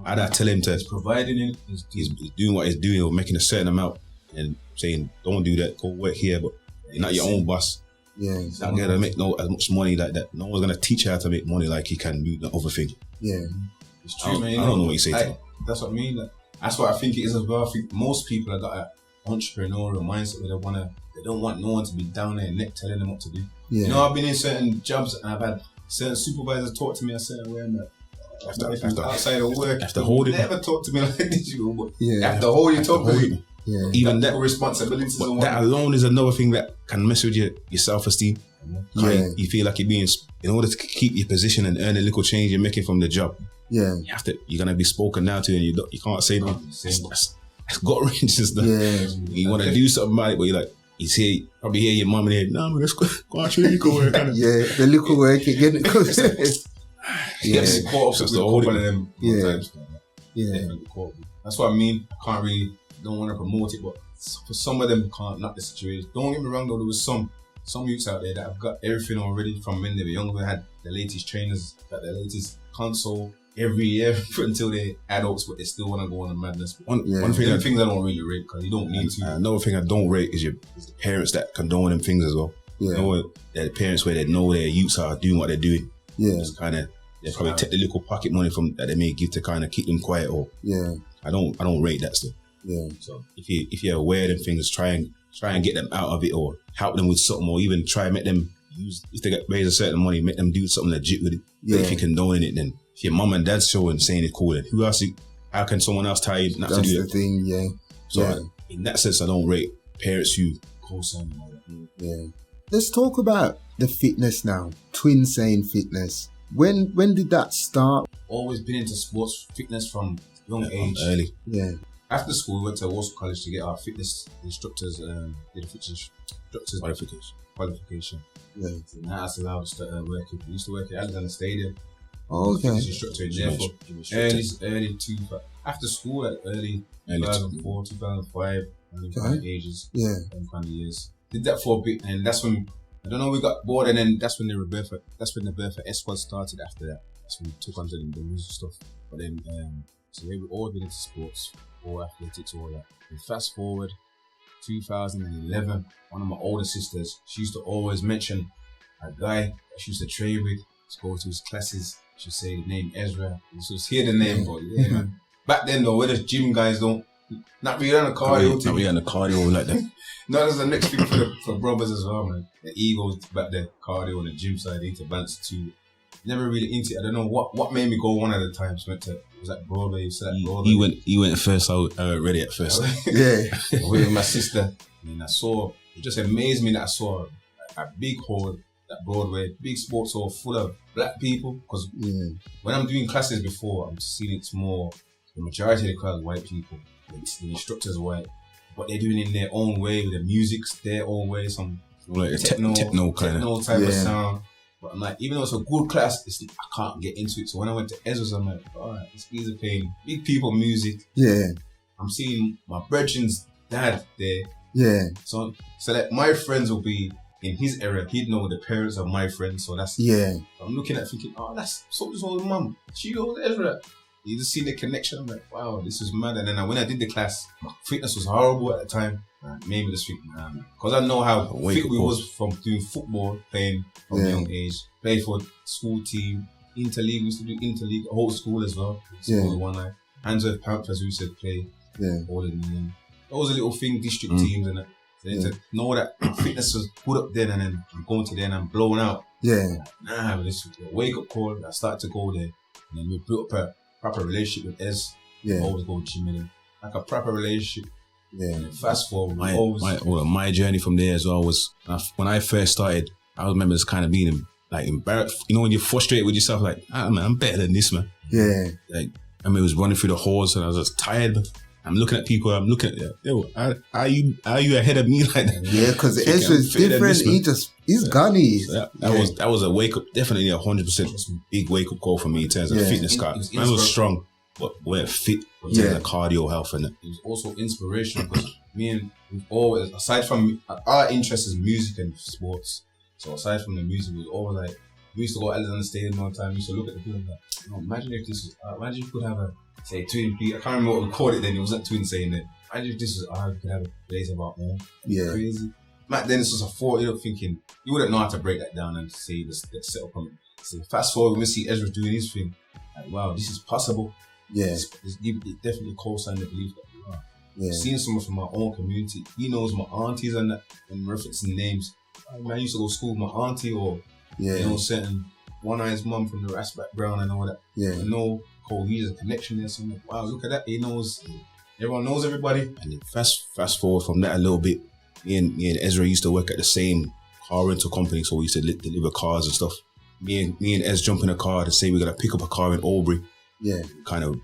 I'd tell him to. He's providing it. He's doing what he's doing or making a certain amount and saying, don't do that, go work here, but you're not your own boss. Yeah. You're not gonna make as much money like that. No one's gonna teach you how to make money like he can do the other thing. Yeah. It's true, man. I don't know what you say to him. That's what I mean. Like, that's what I think it is as well. I think most people have got an entrepreneurial mindset where they don't want no one to be down there neck telling them what to do. Yeah. You know, I've been in certain jobs and I've had certain supervisors talk to me a certain way, and after outside of work, after holding, never talk to me like this. But Yeah. after holding, talk to me. Yeah. Even that responsibilities. but that alone is another thing that can mess with your self-esteem. Yeah. You feel like you're being, in order to keep your position and earn a little change you're making from the job. Yeah. You're gonna be spoken down to, and you can't say no. That's gut wrenches. Yeah. You want to do something about it, but you're like, probably hear your mum and hear, nah man, let's go out to little work. Yeah, the little work again. Yeah, caught up with a couple of them times. Yeah. That's what I mean. I can't really, don't want to promote it, but for some of them, can't knock the situation. Don't get me wrong though, there was some youths out there that have got everything already from when they were younger. They had the latest trainers, got the latest console every year until they're adults, but they still want to go on a madness. One thing I don't really rate, because you don't need to. Another thing I don't rate is the parents that condone them things as well. Yeah. You know, the parents where they know their youths are doing what they're doing. Yeah. Just kind of, they probably take the little pocket money from that they may give to kind of keep them quiet. Or I don't rate that stuff. Yeah. So if you're aware of them things, try and get them out of it, or help them with something, or even try and make them use, if they get raise a certain money, make them do something legit with it. Yeah. But if you're condoning it, then if your mum and dad's showing saying it's cool, then how can someone else tell you not to do That's the thing, yeah. So in that sense, I don't rate parents who co-sign. Yeah. Let's talk about the fitness now. Twinsane Fitness. When did that start? Always been into sports fitness from young age. Early. Yeah. After school, we went to Warsaw College to get our fitness instructors, qualification. Yeah. And that's allowed us to work. We used to work at Alexander Stadium. Oh, okay. Fitness instructor in there for early after school, at early 2004, 2005, kind of ages, kind of years. Did that for a bit, and that's when I don't know, we got bored, and then that's when the birth of S Squad started. After that, that's when we took on the music stuff. But then, so we've all been into sports, all athletics, all that. And fast forward, 2011, one of my older sisters, she used to always mention a guy that she used to train with, to go to his classes. She'd say the name Ezra. You should hear the name, but yeah, man. Back then though, where the gym guys don't, not really on the cardio. Not really on the cardio like that. No, that's the next thing for brothers as well, man. The egos back there, cardio on the gym side, they need to balance too. Never really into it. I don't know what made me go one at a time. So was that Broadway? You said that Broadway? He went first. I went ready at first. Yeah. With my sister, and it just amazed me that I saw a big hall, that Broadway, big sports hall full of black people. Because when I'm doing classes before, I'm seeing it's more, the majority of the crowd is white people. The instructors are white, but they're doing it in their own way, with the music's their own way, some like techno type of sound. But I'm like, even though it's a good class, I can't get into it. So when I went to Ezra's, I'm like, alright, these are playing big people music. Yeah. I'm seeing my brethren's dad there. Yeah. So that my friends will be in his area. He'd know the parents of my friends. So that's I'm looking at thinking, that's Soldier's old mum. She goes Ezra. You just see the connection. I'm like, wow, this is mad. And then when I did the class, my fitness was horrible at the time. Maybe just think, because I know how fit we was from doing football, playing from a young age, play for school team, interleague. We used to do interleague, whole school as well. One night, Handsworth Panthers, we used to play. All in the those are little thing, district teams and that. So to know that fitness was put up then, and then I'm going to there and I'm blown out. This is a wake up call. I started to go there, and then we built up a proper relationship with Ez. Always go gym with him, like a proper relationship. And fast forward, my journey from there as well was when I first started. I remember just kind of being like embarrassed. You know, when you're frustrated with yourself, like, man, I'm better than this, man. Like, I mean, it was running through the halls and I was just tired. I'm looking at people. I'm looking at yo. Are you ahead of me like that? Yeah, because Ezra's different. He's gunny. So that was a wake up. Definitely 100% big wake up call for me in terms of fitness. Man was strong, but we're fit in terms of cardio health and it was also inspirational because me and we've always, aside from our interest is music and sports. So aside from the music, it was always like we used to go to Alexander Stadium one time. We used to look at the people like, imagine if this was. Imagine you could have a say twin. I can't remember what we called it then. It wasn't Twinsane then. Imagine if this was we could have a place of our own. Yeah, crazy. Back then, this was a thought. You're thinking you wouldn't know how to break that down and say this setup on it. So fast forward, when we see Ezra doing his thing. Like, wow, this is possible. Yeah, it definitely co-signed the belief that we are. Yeah. Seeing someone from our own community, he knows my aunties and that, and referencing names. I used to go to school with my auntie or certain one-eyed mum from the Ras background and all that. Yeah, I know cohesion connection there. So I'm like, wow, look at that. He knows. Everyone knows everybody. And then fast forward from that a little bit. Me and Ezra used to work at the same car rental company, so we used to deliver cars and stuff. Me and Ez jump in a car to say we're gonna pick up a car in Albury. Yeah, kind of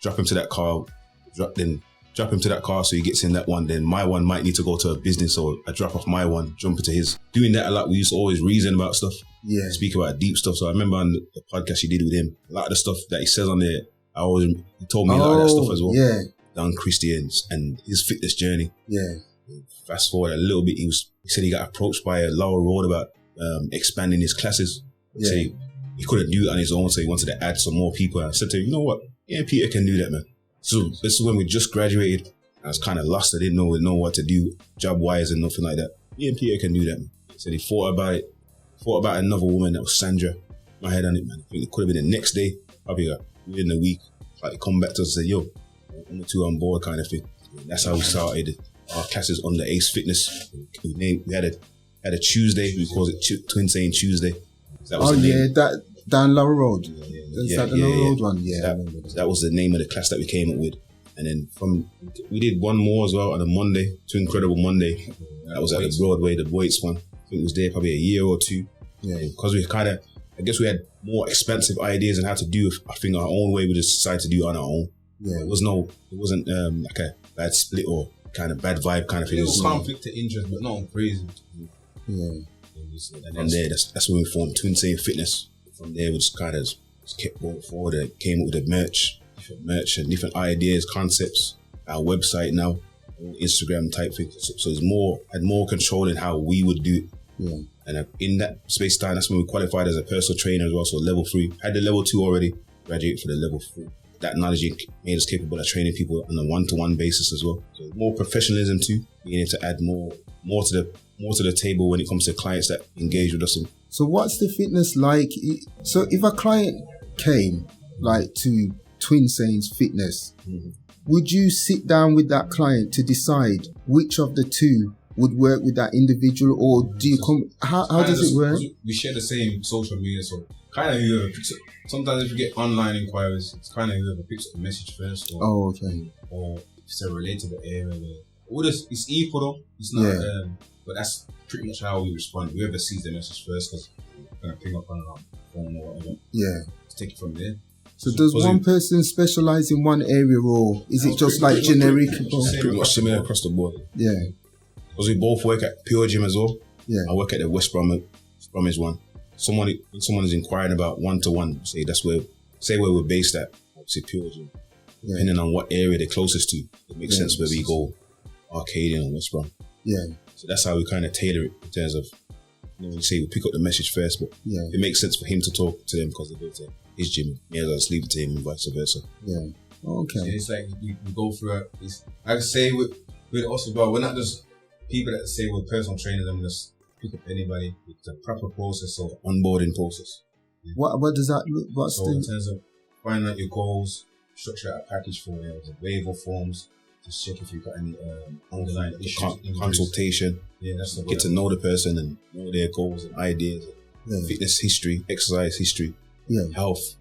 drop him to that car, drop him to that car so he gets in that one. Then my one might need to go to a business, so I drop off my one, jump into his. Doing that a lot, we used to always reason about stuff. Yeah, speak about deep stuff. So I remember on the podcast you did with him, a lot of the stuff that he says on there, he told me a lot of that stuff as well. Yeah, Down Christians and his fitness journey. Yeah. Fast forward a little bit, he said he got approached by Laura Road about expanding his classes. Yeah. So he couldn't do it on his own, so he wanted to add some more people. And I said to him, you know what? Yeah, Peter can do that, man. So this is when we just graduated. I was kind of lost. I didn't know what to do job-wise and nothing like that. Yeah, Peter can do that, man. So he thought about another woman that was Sandra. My head on it, man. I think it could have been the next day, probably within a week. Like, come back to us and say, yo, I'm the two on board kind of thing. And that's how we started our classes under Ace Fitness. We had a Tuesday. We called it Twinsane Tuesday. That was that down Lower Road. Yeah, the Lower Road one. Yeah, that was the name of the class that we came up with. And then we did one more as well on a Monday, Twin Incredible Monday. That was at the Broadway, the Boyts one. I think it was there probably a year or two. Yeah, because we I guess we had more expansive ideas on how to do I think our own way. We just decided to do it on our own. Yeah, it wasn't like a bad split or kind of bad vibe kind of thing. It was conflict of interest, but not crazy. Yeah. And then that's when we formed Twinsane Fitness. From there, we just kind of kept going forward and came up with the different merch and different ideas, concepts. Our website now, Instagram type thing. So it's had more control in how we would do it. Yeah. And in that space time, that's when we qualified as a personal trainer as well. So level 3, had the level 2 already, graduated for the level 3. That knowledge made us capable of training people on a one-to-one basis as well. So more professionalism too, being able to add more to the table when it comes to clients that engage with us. So what's the fitness like? So if a client came like to Twinsane's Fitness, would you sit down with that client to decide which of the two would work with that individual, or do you come? How does it work? We share the same social media, so kind of whoever picks up. Sometimes if you get online inquiries, it's kind of whoever picks up the message first. Or if it's a relatable area, it's equal though. It's not. Yeah. But that's pretty much how we respond. Whoever sees the message first, because we're gonna pick up on our phone or whatever. Yeah. Let's take it from there. So does one person specialize in one area, or is it just like generic? Pretty much similar across the board. Yeah. Because we both work at Pure Gym as well. Yeah. I work at the West Bromwich one. Someone is inquiring about one-to-one, say where we're based at, obviously Pure Gym. Yeah. Depending on what area they're closest to, it makes sense where we go Arcadian or West Brom. Yeah. So that's how we kind of tailor it in terms of, we say we pick up the message first, but it makes sense for him to talk to them because they go to his gym. May as well just leave it to him and vice versa. Yeah. Okay. So it's like we go through I would say with us as well, we're not just people that say we're personal trainers and just pick up anybody. It's a proper process or onboarding process. Yeah. What does that look? In terms of finding out your goals, structure out a package for you, the waiver forms, just check if you've got any underlying issues. Consultation. Yeah, that's the get to know the person and know their goals and ideas, fitness history, exercise history, health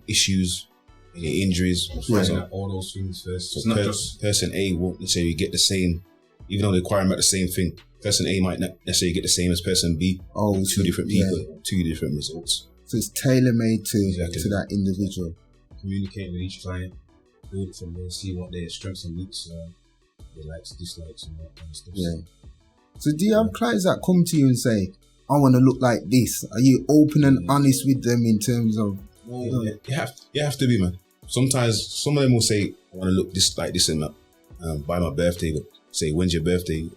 issues, any injuries. Finding out all those things first. So it's not just person A won't necessarily get the same, even though they require about the same thing. Person A might not necessarily get the same as person B. Oh, two different people, 2 different results. So it's tailor-made to that individual. Communicating with each client. build it from there, see what their strengths and weaknesses are, their likes, dislikes, and that kind of stuff. Yeah. So do you have clients that come to you and say, I want to look like this? Are you open and honest with them in terms of... You have to be, man. Sometimes some of them will say, I want to look this like this and that by my birthday, but say, when's your birthday?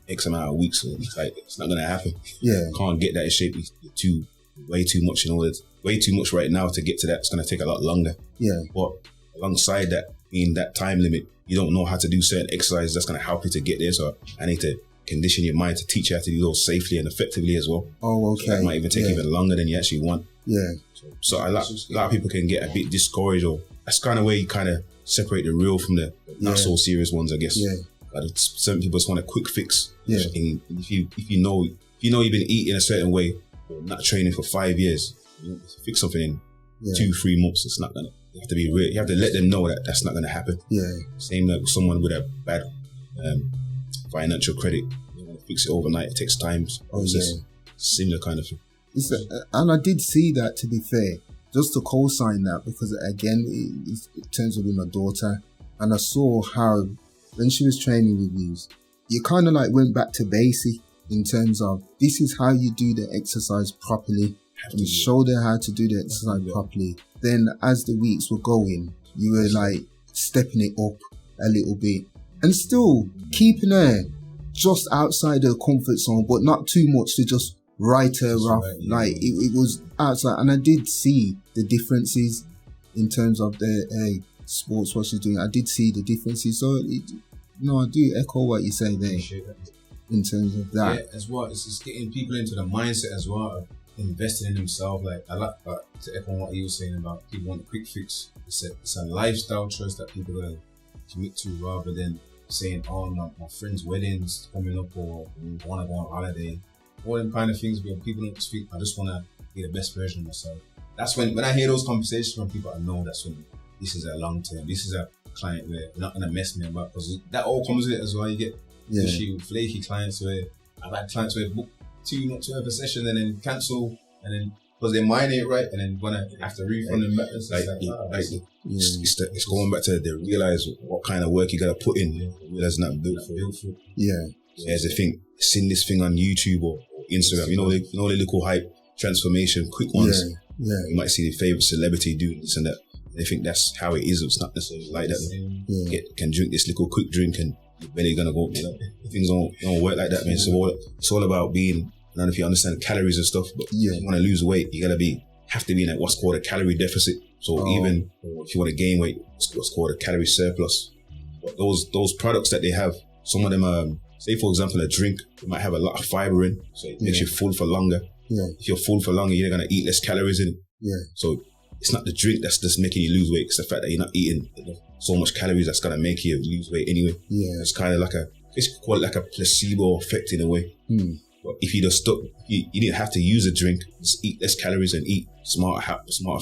X amount of weeks. So it's like, it's not going to happen. Yeah. Can't get that in shape. You're way too much in order. Way too much right now to get to that. It's going to take a lot longer. Yeah. But alongside that, being that time limit, you don't know how to do certain exercises that's going to help you to get there. So I need to condition your mind to teach you how to do those safely and effectively as well. Oh, okay. So that might even take even longer than you actually want. Yeah. So a lot of people can get a bit discouraged, or that's kind of where you kind of separate the real from the not so serious ones, I guess. Yeah. But some people just want a quick fix. Yeah. And if you know you've been eating a certain way, or not training for 5 years, you fix something in 2-3 months. It's not gonna. You have to be real. You have to let them know that that's not gonna happen. Yeah. Same like someone with a bad financial credit. You want to fix it overnight. It takes time. Similar kind of thing. And I did see that, to be fair, just to co-sign that, because again, it turns out with my daughter, and I saw how when she was training with you kind of like went back to basic in terms of this is how you do the exercise properly, and you showed her how to do the exercise properly. Then as the weeks were going, you were like stepping it up a little bit and still keeping her just outside her comfort zone, but not too much to just write her off. Like it was outside, and I did see the differences in terms of the sports what she's doing. I did see the differences, so I do echo what you say there in terms of that. Yeah, as well, it's just getting people into the mindset as well of investing in themselves. Like I like to echo what you were saying about people want a quick fix. It's a lifestyle choice that people are going to commit to, rather than saying, oh, my friend's wedding's coming up, or I want to go on holiday. All them kind of things where people don't speak. I just want to be the best version of myself. That's when I hear those conversations from people, I know that's when this is a long term. This is a client where we're not going to mess me about, because that all comes with it as well. You get fishy, flaky clients where I've had clients where book 2 months worth of a session and then cancel, and then because their mind ain't right, and then gonna have to refund them back. It's going back to they realize what kind of work you gotta put in. Realize not built for. Yeah. There's a thing, seeing this thing on YouTube or Instagram, you know the little hype transformation, quick ones. Yeah. You might see the favorite celebrity do this and that. They think that's how it is. It's not necessarily like that. Can drink this little quick drink and your belly gonna go. Things don't work like that, man. So it's all about being. I don't know if you understand calories and stuff, but if you want to lose weight, you gotta have to be in that what's called a calorie deficit. So even if you want to gain weight, it's what's called a calorie surplus. But those products that they have, some of them say for example a drink, it might have a lot of fiber in, so it makes you full for longer. If you're full for longer, you're gonna eat less calories in it. So it's not the drink that's just making you lose weight, it's the fact that you're not eating so much calories that's gonna make you lose weight anyway. It's kind of like it's called like a placebo effect in a way. But if you just stuck, you didn't have to use a drink, just eat less calories and eat smart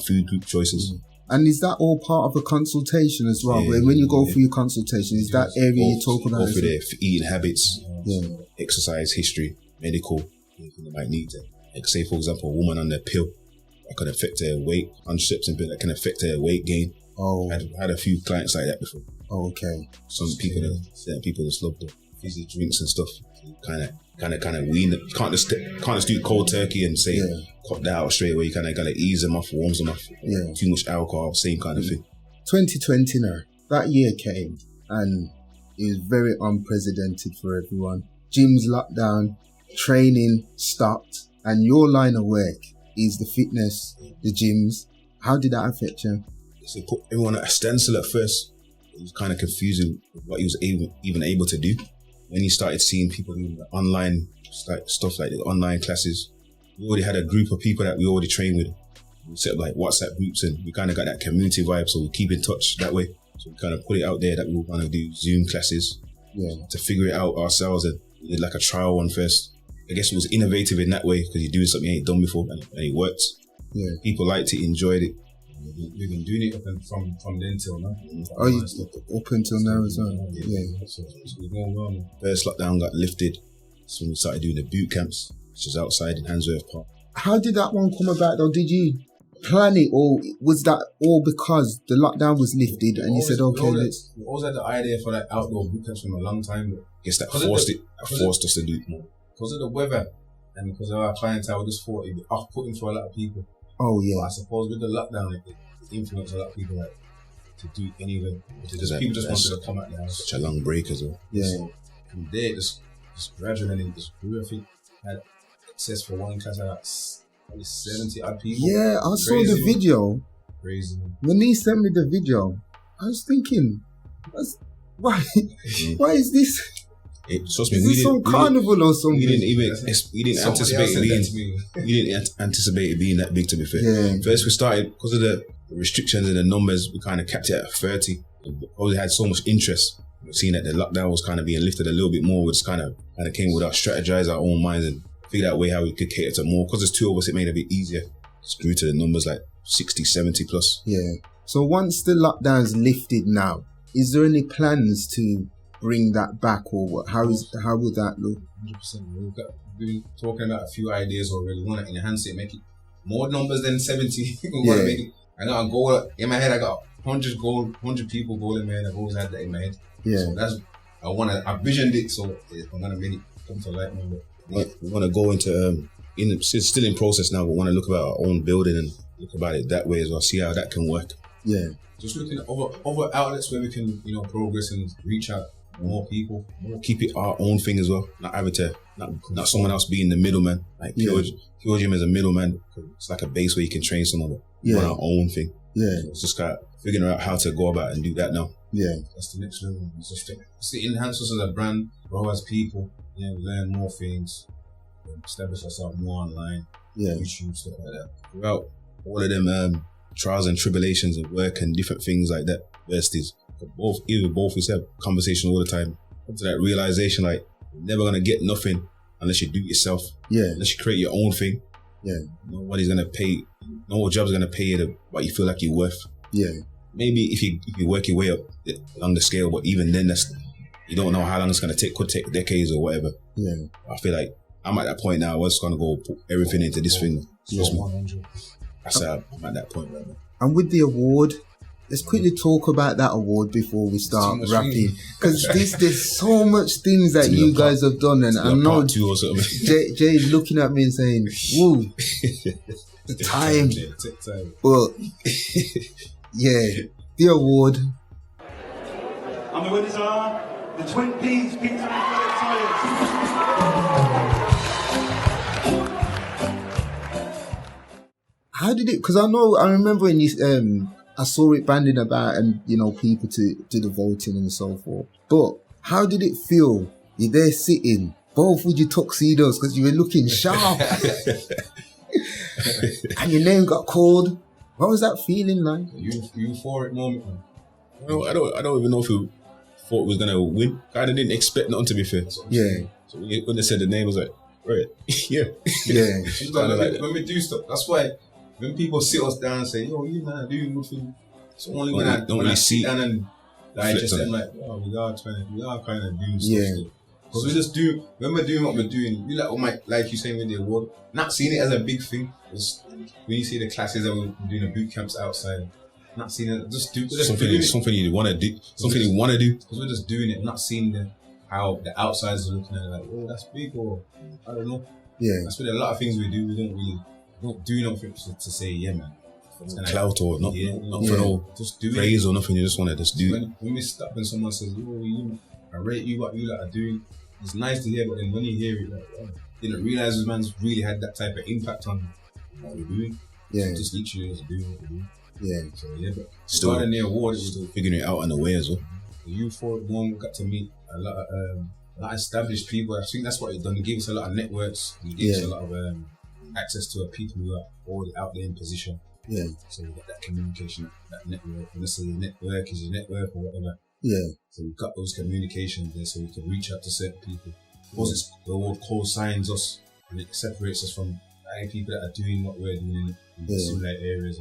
food group choices. And is that all part of a consultation as well? When you go for your consultation, is that area you talk about? Go for their eating habits, exercise history, medical, anything they might need. Like say for example, a woman on their pill that can affect their weight, contraception pill that can affect their weight gain. I've had a few clients like that before. Okay. Certain people just love the fizzy drinks and stuff. Kind of wean it. You can't just do cold turkey and say cut that out straight away. You kind of gotta ease them off, warms them off. Too much alcohol, same kind of thing. 2020 now, that year came and it was very unprecedented for everyone. Gyms locked down, training stopped, and your line of work is the fitness, the gyms. How did that affect you? So it put everyone at a standstill at first. It was kind of confusing what he was even able to do. When he started seeing people doing the online stuff like the online classes, we already had a group of people that we already trained with. We set up like WhatsApp groups and we kind of got that community vibe, so we keep in touch that way. So we kind of put it out there that we were going to do Zoom classes to figure it out ourselves, and we did like a trial one first. I guess it was innovative in that way because you're doing something you ain't done before and it worked. People liked it, enjoyed it. We've been doing it from then till now. Up until now as well. So it's going well now. First lockdown got lifted. So we started doing the boot camps, which is outside in Handsworth Park. How did that one come about though? Did you plan it, or was that all because the lockdown was lifted and you said, okay, let's... We always had the idea for that outdoor boot camps from a long time ago. I guess that forced us to do it more. Because of the weather and because of our clientele, we just thought it'd be off-putting for a lot of people. Oh, yeah. But I suppose with the lockdown, it influenced a lot of people like, to do it anyway. People just wanted to come out the house. Such a long break as well. Yeah. So from there, just gradually, it just grew. I think I had access for one class, I got 70 odd people. Yeah, I saw the video. Crazy. When he sent me the video, I was thinking, why is this? Trust me, Is this some carnival or something? We didn't anticipate it being that big, to be fair. Yeah. First we started, because of the restrictions and the numbers, we kind of kept it at 30. We probably had so much interest. Seeing that the lockdown was kind of being lifted a little bit more, we just kind of came with our strategize our own minds and figured out a way how we could cater to more. Because there's two of us, it made it a bit easier. Just grew to the numbers like 60, 70 plus. Yeah. So once the lockdown's lifted now, is there any plans to bring that back, or what? How would that look? 100%. We've been talking about a few ideas already. We want to enhance it, make it more numbers than 70. I got a goal in my head. I got 100 people goal in my head. I've always had that in my head. Yeah. So I visioned it, so I'm gonna make it come to light now. We want to go into it's still in process now, but want to look about our own building and look about it that way as well. See how that can work. Yeah. Just looking at other outlets where we can, progress and reach out more people. Keep it our own thing as well. Not having to, not someone else being the middleman. Like Pure Gym is a middleman. It's like a base where you can train someone. We want our own thing. Yeah. It's just kind of figuring out how to go about it and do that now. Yeah. That's the next level. It's just to enhance us as a brand, grow as people, learn more things, establish ourselves more online, YouTube, stuff like that. Throughout all of them trials and tribulations of work and different things like that, both we have conversations all the time. Come to that realization, like, you're never gonna get nothing unless you do it yourself. Yeah. Unless you create your own thing. Yeah. Nobody's gonna pay. No job's gonna pay you what you feel like you're worth. Yeah. Maybe if you work your way up along the scale, but even then, you don't know how long it's gonna take. Could take decades or whatever. Yeah. I feel like I'm at that point now. I was gonna go put everything into this thing. I'm at that point right now. And with the award, let's quickly talk about that award before we start wrapping. Because there's so much things that you guys have done, and I know Jay's looking at me and saying, "Woo, the time." Well, yeah, the award. And the winners are the Twinz Pizza Tires. How did it? Because I remember when you I saw it banding about and people to do the voting and so forth. But how did it feel? You're there sitting, both with your tuxedos because you were looking sharp, and your name got called. What was that feeling like? Euphoric moment. I don't even know if we thought we was gonna win. Kind of didn't expect nothing, to be fair. Yeah. So when they said the name, I was like, right, yeah. When we do stuff, that's why. When people sit us down and say, "Yo, you man, doing good thing," so only when I don't really see down and digest it, I'm like, "Oh, we are kind of doing stuff." Because we just do. When we're doing what we're doing, we like you saying with the award, not seeing it as a big thing. Just when you see the classes that we're doing, the boot camps outside, not seeing it. Just do something you want to do. Something you want to do. Because we're just doing it, not seeing how the outsiders are looking at it. Like, oh, that's big, or I don't know. Yeah, that's with a lot of things we do. We don't really. Don't do nothing to say, yeah, man. Clout or nothing, for no praise or nothing. You just want to just do it. When we stop and someone says, "Oh, I rate you what you are doing," it's nice to hear. But then when you hear it, like, didn't realize this man's really had that type of impact on what we're doing. Yeah, so just literally just doing what we're doing. Yeah. So but still in the award, still figuring it out on the way as well. The U4 one got to meet a lot of established people. I think that's what it done. It gave us a lot of networks. It gave us a lot of access to people who are already out there in position. Yeah. So we got that communication, that network. And let's say your network is your network or whatever. Yeah. So we've got those communications there so we can reach out to certain people. Because the award co-signs us and it separates us from people that are doing what we're doing in similar areas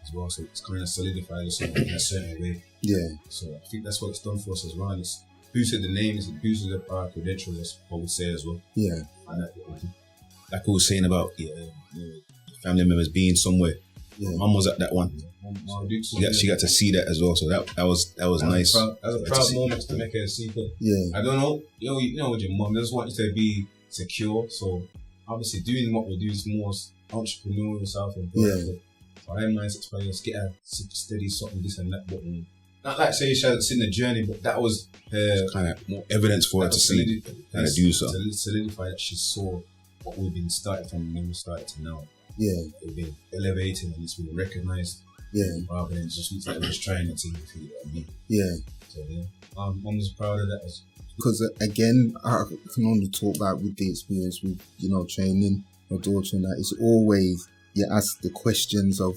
as well. So it's kind of solidified us in a certain way. Yeah. So I think that's what it's done for us as well. And it's boosted the names, it boosted our credentials, that's what we say as well. Yeah. And like we were saying about your family members being somewhere, Mum was at that one. She got to see that as well, so that was nice. That was a proud moment to make her see that. Yeah. I don't know, you know with your mum, they just want you to be secure. So obviously doing what we do is more entrepreneurial, self-employed. So her mind's explaining, let's get her steady, something, this and that. But not like say she hasn't seen the journey, but that was her kind of more evidence for her to see and to do so. To solidify that she saw what we've been starting from when we started to now. Yeah. We've been elevating and it's been recognised. Yeah. Rather than just looks like we're just trying it to you know what I mean. Yeah. So yeah, I'm just proud of that. Because again, I can only talk about with the experience with, training my daughter and that. It's always, you ask the questions of,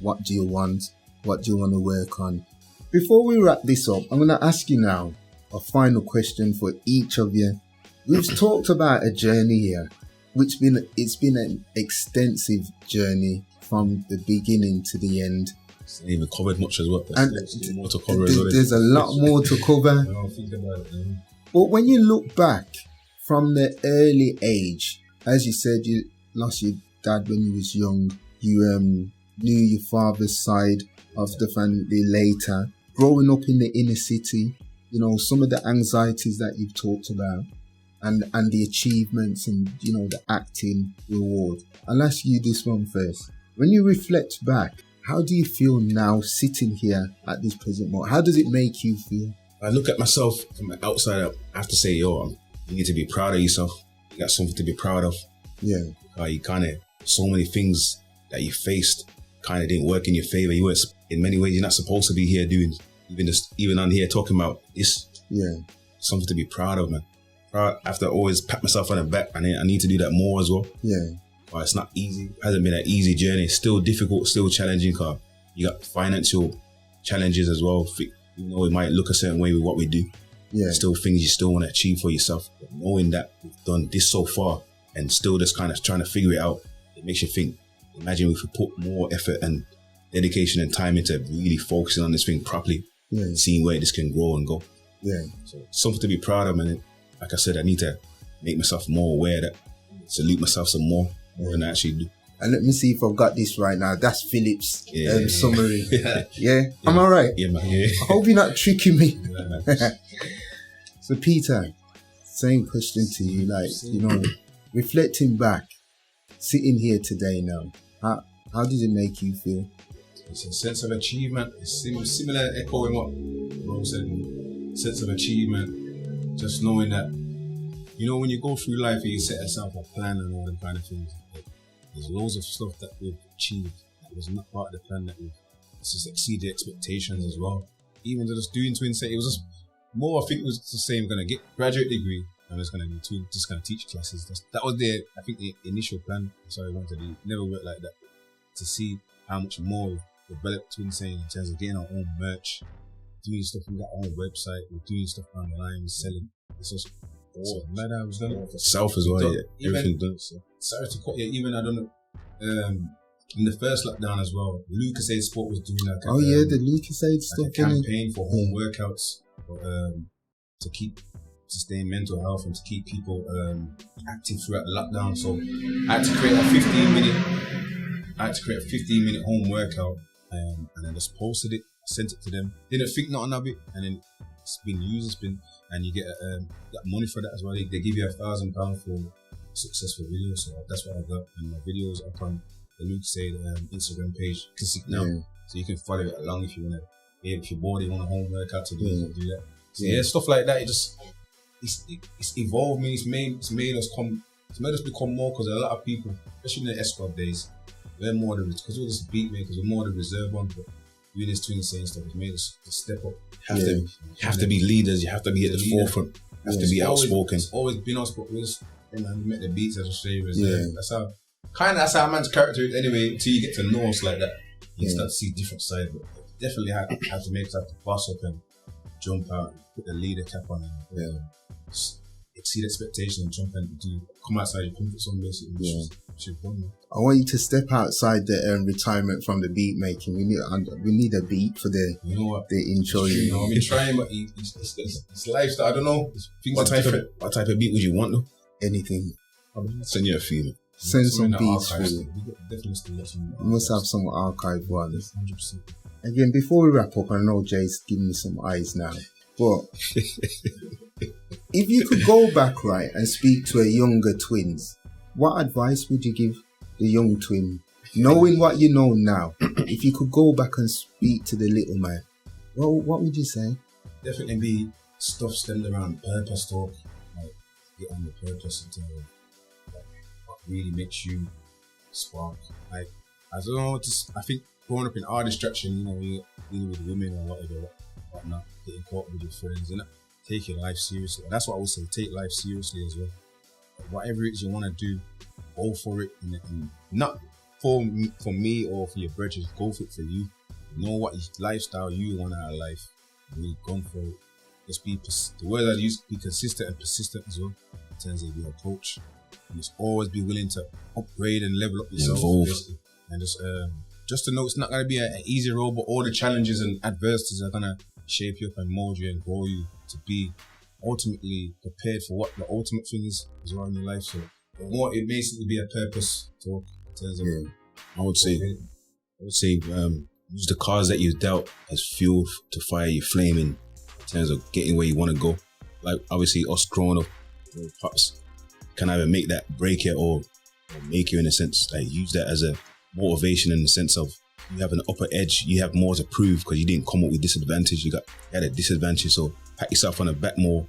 what do you want? What do you want to work on? Before we wrap this up, I'm going to ask you now a final question for each of you. We've talked about a journey here, it's been an extensive journey from the beginning to the end. It's not even covered much as well. And more to cover as well. There's a lot more to cover. Think about it. But when you look back from the early age, as you said, you lost your dad when you was young. You knew your father's side of the family later. Growing up in the inner city, some of the anxieties that you've talked about and the achievements and, the acting reward. I'll ask you this one first. When you reflect back, how do you feel now sitting here at this present moment? How does it make you feel? I look at myself from the outside, I have to say, you need to be proud of yourself. You got something to be proud of. Yeah. You so many things that you faced kind of didn't work in your favor. You were, in many ways, you're not supposed to be here doing, even on here talking about this. Yeah. Something to be proud of, man. I have to always pat myself on the back, and I need to do that more as well. Yeah. But it's not easy. It hasn't been an easy journey. It's still difficult, still challenging, because you got financial challenges as well. Even though it might look a certain way with what we do, still things you still want to achieve for yourself. But knowing that we've done this so far and still just kind of trying to figure it out, it makes you think, imagine if we put more effort and dedication and time into really focusing on this thing properly, seeing where this can grow and go. Yeah. So something to be proud of, man. Like I said, I need to make myself more aware that salute myself some more than I actually do. And let me see if I've got this right now. That's Philip's summary. Yeah? Am I right? Yeah, man. Yeah. I hope you're not tricking me. So, Peter, same question to you. Reflecting back, sitting here today now, how does it make you feel? It's a sense of achievement. It's similar, echoing what Ron said. Sense of achievement. Just knowing that, when you go through life and you set yourself a plan and all them kind of things, there's loads of stuff that we've achieved that was not part of the plan that we've just exceeded expectations as well. Even just doing Twinsane, it was just more, I think it was just saying we're going to get graduate degree and we're just going to teach classes. That was the initial plan. So I wanted to do. Never worked like that. To see how much more we've developed Twinsane in terms of getting our own merch, doing stuff with our own website, we're doing stuff online, we're selling. It's just mad how we've done it. Self as well, everything done. So. Sorry to cut you, even I don't know. In the first lockdown as well, Lucas Aid Sport was doing like the Lucas Aid stuff, a campaign for home workouts to sustain mental health and to keep people active throughout the lockdown. So I had to create a 15-minute home workout, and I just posted it, sent it to them. Didn't think nothing of it, and then it's been used. And you get money for that as well. They give you £1,000 for successful videos, so that's what I got. And my videos up on the Lucas Aid Instagram page. You can see now, so you can follow it along if you want to. If you're bored, you want a home workout to do, you can do that. So stuff like that. It's evolved me. It's made us become more, because a lot of people, especially in the S-Club days, we're more because we're just beat makers, we're more the reserve ones. But doing this Twinsane stuff has made us to step up. You have to be leaders. You have to be at the forefront. You have to be outspoken. It's always been outspoken. We met the beats as a favours. That's how a man's character is anyway. Until you get to know us like that, you start to see different sides. But definitely have to make us have to boss up and jump out and put the leader cap on and exceed expectations and jump and come outside your comfort zone basically. I want you to step outside the retirement from the beat making. We need a beat for the intro. I've been trying, but it's lifestyle. I don't know. What type of beat would you want though? Anything. Send you a feeling. Send some the beats archives, through. we definitely still got some. We must have some archive ones. 100%. Again, before we wrap up, I know Jay's giving me some eyes now, but if you could go back, right, and speak to a younger Twinz, what advice would you give the young twin? Knowing what you know now, if you could go back and speak to the little man, what would you say? Definitely be stuff stemmed around purpose talk. Like, get on the purpose in terms of like, what really makes you spark. Like, I don't know, I think growing up in our distraction, you know, we dealing with women or whatnot, getting caught with your friends, and take your life seriously. And that's what I would say, take life seriously as well. Like, whatever it is you want to do, go for it. And not for me or for your brothers, go for it for you. Know what lifestyle you want out of life. Really gone for it. Just be, the word I use, be consistent and persistent as well in terms of your approach. And just always be willing to upgrade and level up yourself. And just to know it's not going to be an easy road, but all the challenges and adversities are going to shape you up and mold you and grow you to be ultimately prepared for what the ultimate thing is around your life. So it basically be a purpose talk in terms of, I would say use the cards that you've dealt as fuel to fire your flame in terms of getting where you want to go. Like, obviously, us growing up, pops can either make that break it or make you, in a sense. Like, use that as a motivation in the sense of you have an upper edge, you have more to prove because you didn't come up with disadvantage. You had a disadvantage, so pat yourself on the back more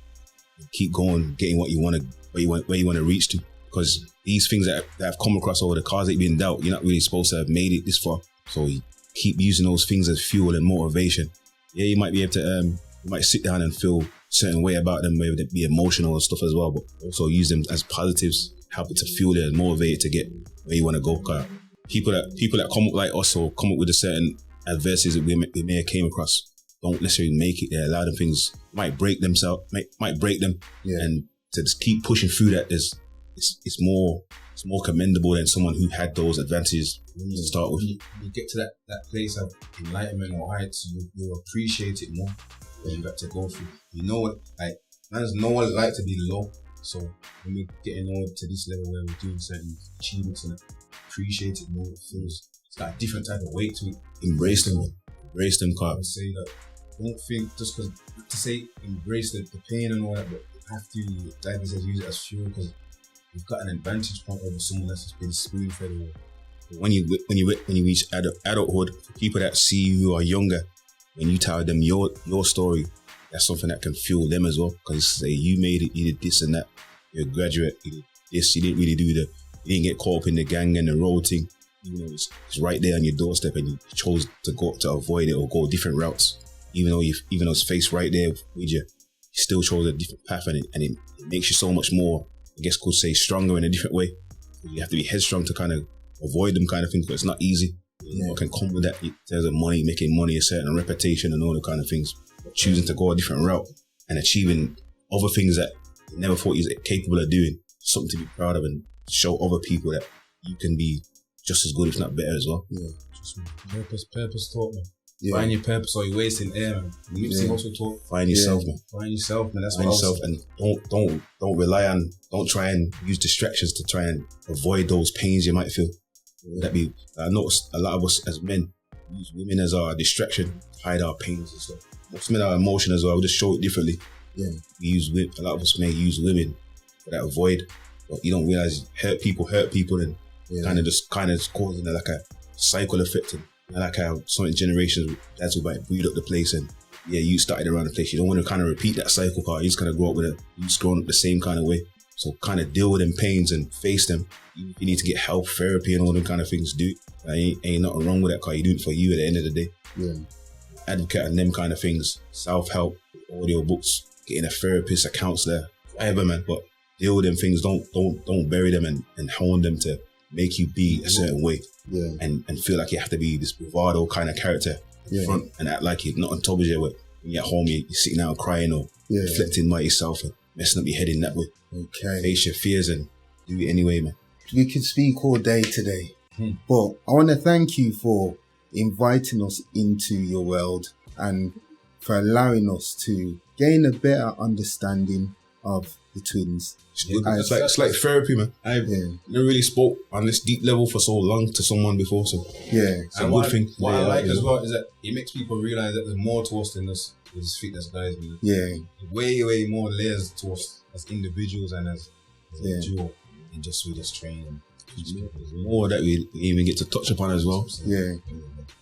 and keep going, getting what you want to, where you want to reach to. Because these things that have come across over the cards that you've been dealt, you're not really supposed to have made it this far. So you keep using those things as fuel and motivation. Yeah, you might be able to, you might sit down and feel a certain way about them, whether it be emotional and stuff as well, but also use them as positives, help it to fuel it and motivate it to get where you want to go. Cause people that come up like us or come up with a certain adversities that we may have came across don't necessarily make it. They allow them things, might break themselves, might break them, and to just keep pushing through that it's more commendable than someone who had those advantages to start with. You get to that place of enlightenment or heights, you appreciate it more than you got to go through. You know what, like, there's no one like to be low. So when we're getting on to this level where we're doing certain achievements and appreciate it more, it feels it's like a different type of weight to it. Embrace them, Carl. I would say that, don't think just because to say embrace the pain and all that, but you have to, like I said, use it as fuel because you've got an advantage point over someone that's just been spoon-fed away. When you reach adulthood, for people that see you who are younger, when you tell them your story, that's something that can fuel them as well. Because say you made it, you did this and that, you're a graduate, you did this, you didn't really do you didn't get caught up in the gang and the road thing. You know, it's right there on your doorstep, and you chose to avoid it or go different routes. Even though it's faced right there with you still chose a different path, and it makes you so much more, I guess could say, stronger in a different way. You have to be headstrong to kind of avoid them kind of things, but it's not easy. You know, it can come with that in terms of money, making money, a certain reputation and all the kind of things. But choosing to go a different route and achieving other things that you never thought you were capable of doing, something to be proud of and show other people that you can be just as good, if not better as well. Yeah. Just purpose talk, man. Yeah. Find your purpose or you're wasting air, man. Nipsey also talk. Find yourself, man. Find yourself, man. That's Find what yourself, and don't rely on, don't try and use distractions to try and avoid those pains you might feel. I noticed a lot of us as men use women as our distraction, hide our pains and stuff. Most men are emotional as well, we just show it differently. Yeah. A lot of us may use women for that avoid, but you don't realize hurt people and kind of causing like a cycle effect, and like how some generations that's what might breed up the place, and you started around the place. You don't want to kind of repeat that cycle, because you just kind of grow up with it. You just growing up the same kind of way. So kind of deal with them pains and face them. You need to get help, therapy and all them kind of things. Ain't nothing wrong with that, because you do it for you at the end of the day. Yeah. Advocate and them kind of things. Self-help, audio books, getting a therapist, a counselor, whatever, man. But deal with them things. Don't bury them and hone them to make you be a certain way. Yeah. And feel like you have to be this bravado kind of character in front and act like you're not on top of you. When you're at home, you're sitting down crying or reflecting by yourself and messing up your head in that way. Okay. Face your fears and do it anyway, man. We could speak all day today, but I want to thank you for inviting us into your world and for allowing us to gain a better understanding of the the Twinz. It's like therapy, man. I never really spoke on this deep level for so long to someone before, so it's a good thing. What I like as well is that it makes people realize that there's more to us than us as fitness guys, man. Yeah. Way more layers to us as individuals and as a duo, and just we just train and teach people. There's more that we even get to touch upon as well. Yeah.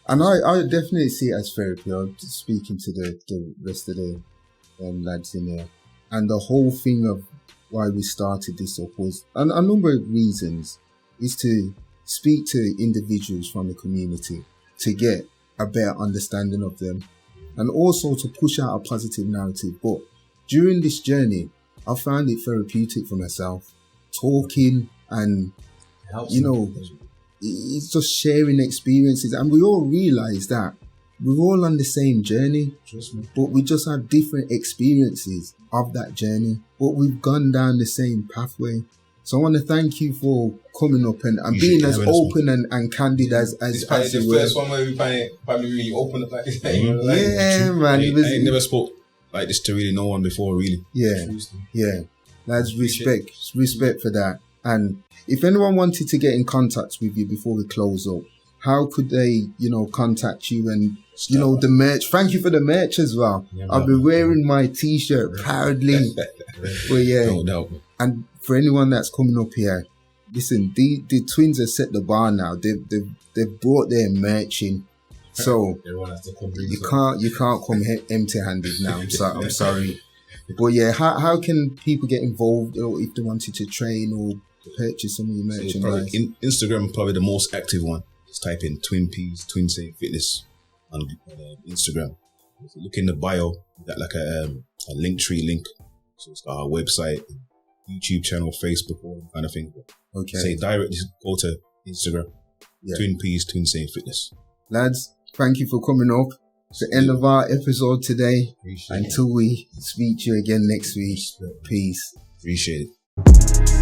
And I definitely see it as therapy. I'm just speaking to the rest of the lads in there. And the whole thing of why we started this up was a number of reasons, is to speak to individuals from the community to get a better understanding of them, and also to push out a positive narrative. But during this journey, I found it therapeutic for myself, talking and, it's just sharing experiences. And we all realize that we're all on the same journey, but we just have different experiences of that journey, but we've gone down the same pathway. So I want to thank you for coming up and being as open and candid as the you were. first one where we probably really open up like this. Yeah, man. I ain't never spoke like this to really no one before, really. Yeah. That's respect for that. And if anyone wanted to get in contact with you before we close up, how could they, contact you and, the merch? Thank you for the merch as well. Yeah, I've been wearing my t-shirt proudly. But No. And for anyone that's coming up here, listen, the Twinz have set the bar now. They've brought their merch in. So you can't come empty-handed now. I'm sorry. But yeah, how can people get involved, or if they wanted to train or purchase some of your merchandise? Instagram, probably the most active one. Just type in Twinsane Fitness on Instagram. If you look in the bio, we've got like a Linktree link. So it's got our website, YouTube channel, Facebook, all that kind of thing. Okay. Say direct, just go to Instagram. Yeah. Twinsane Fitness. Lads, thank you for coming up. It's the end of our episode today. Until we speak to you again next week. Peace. Appreciate it.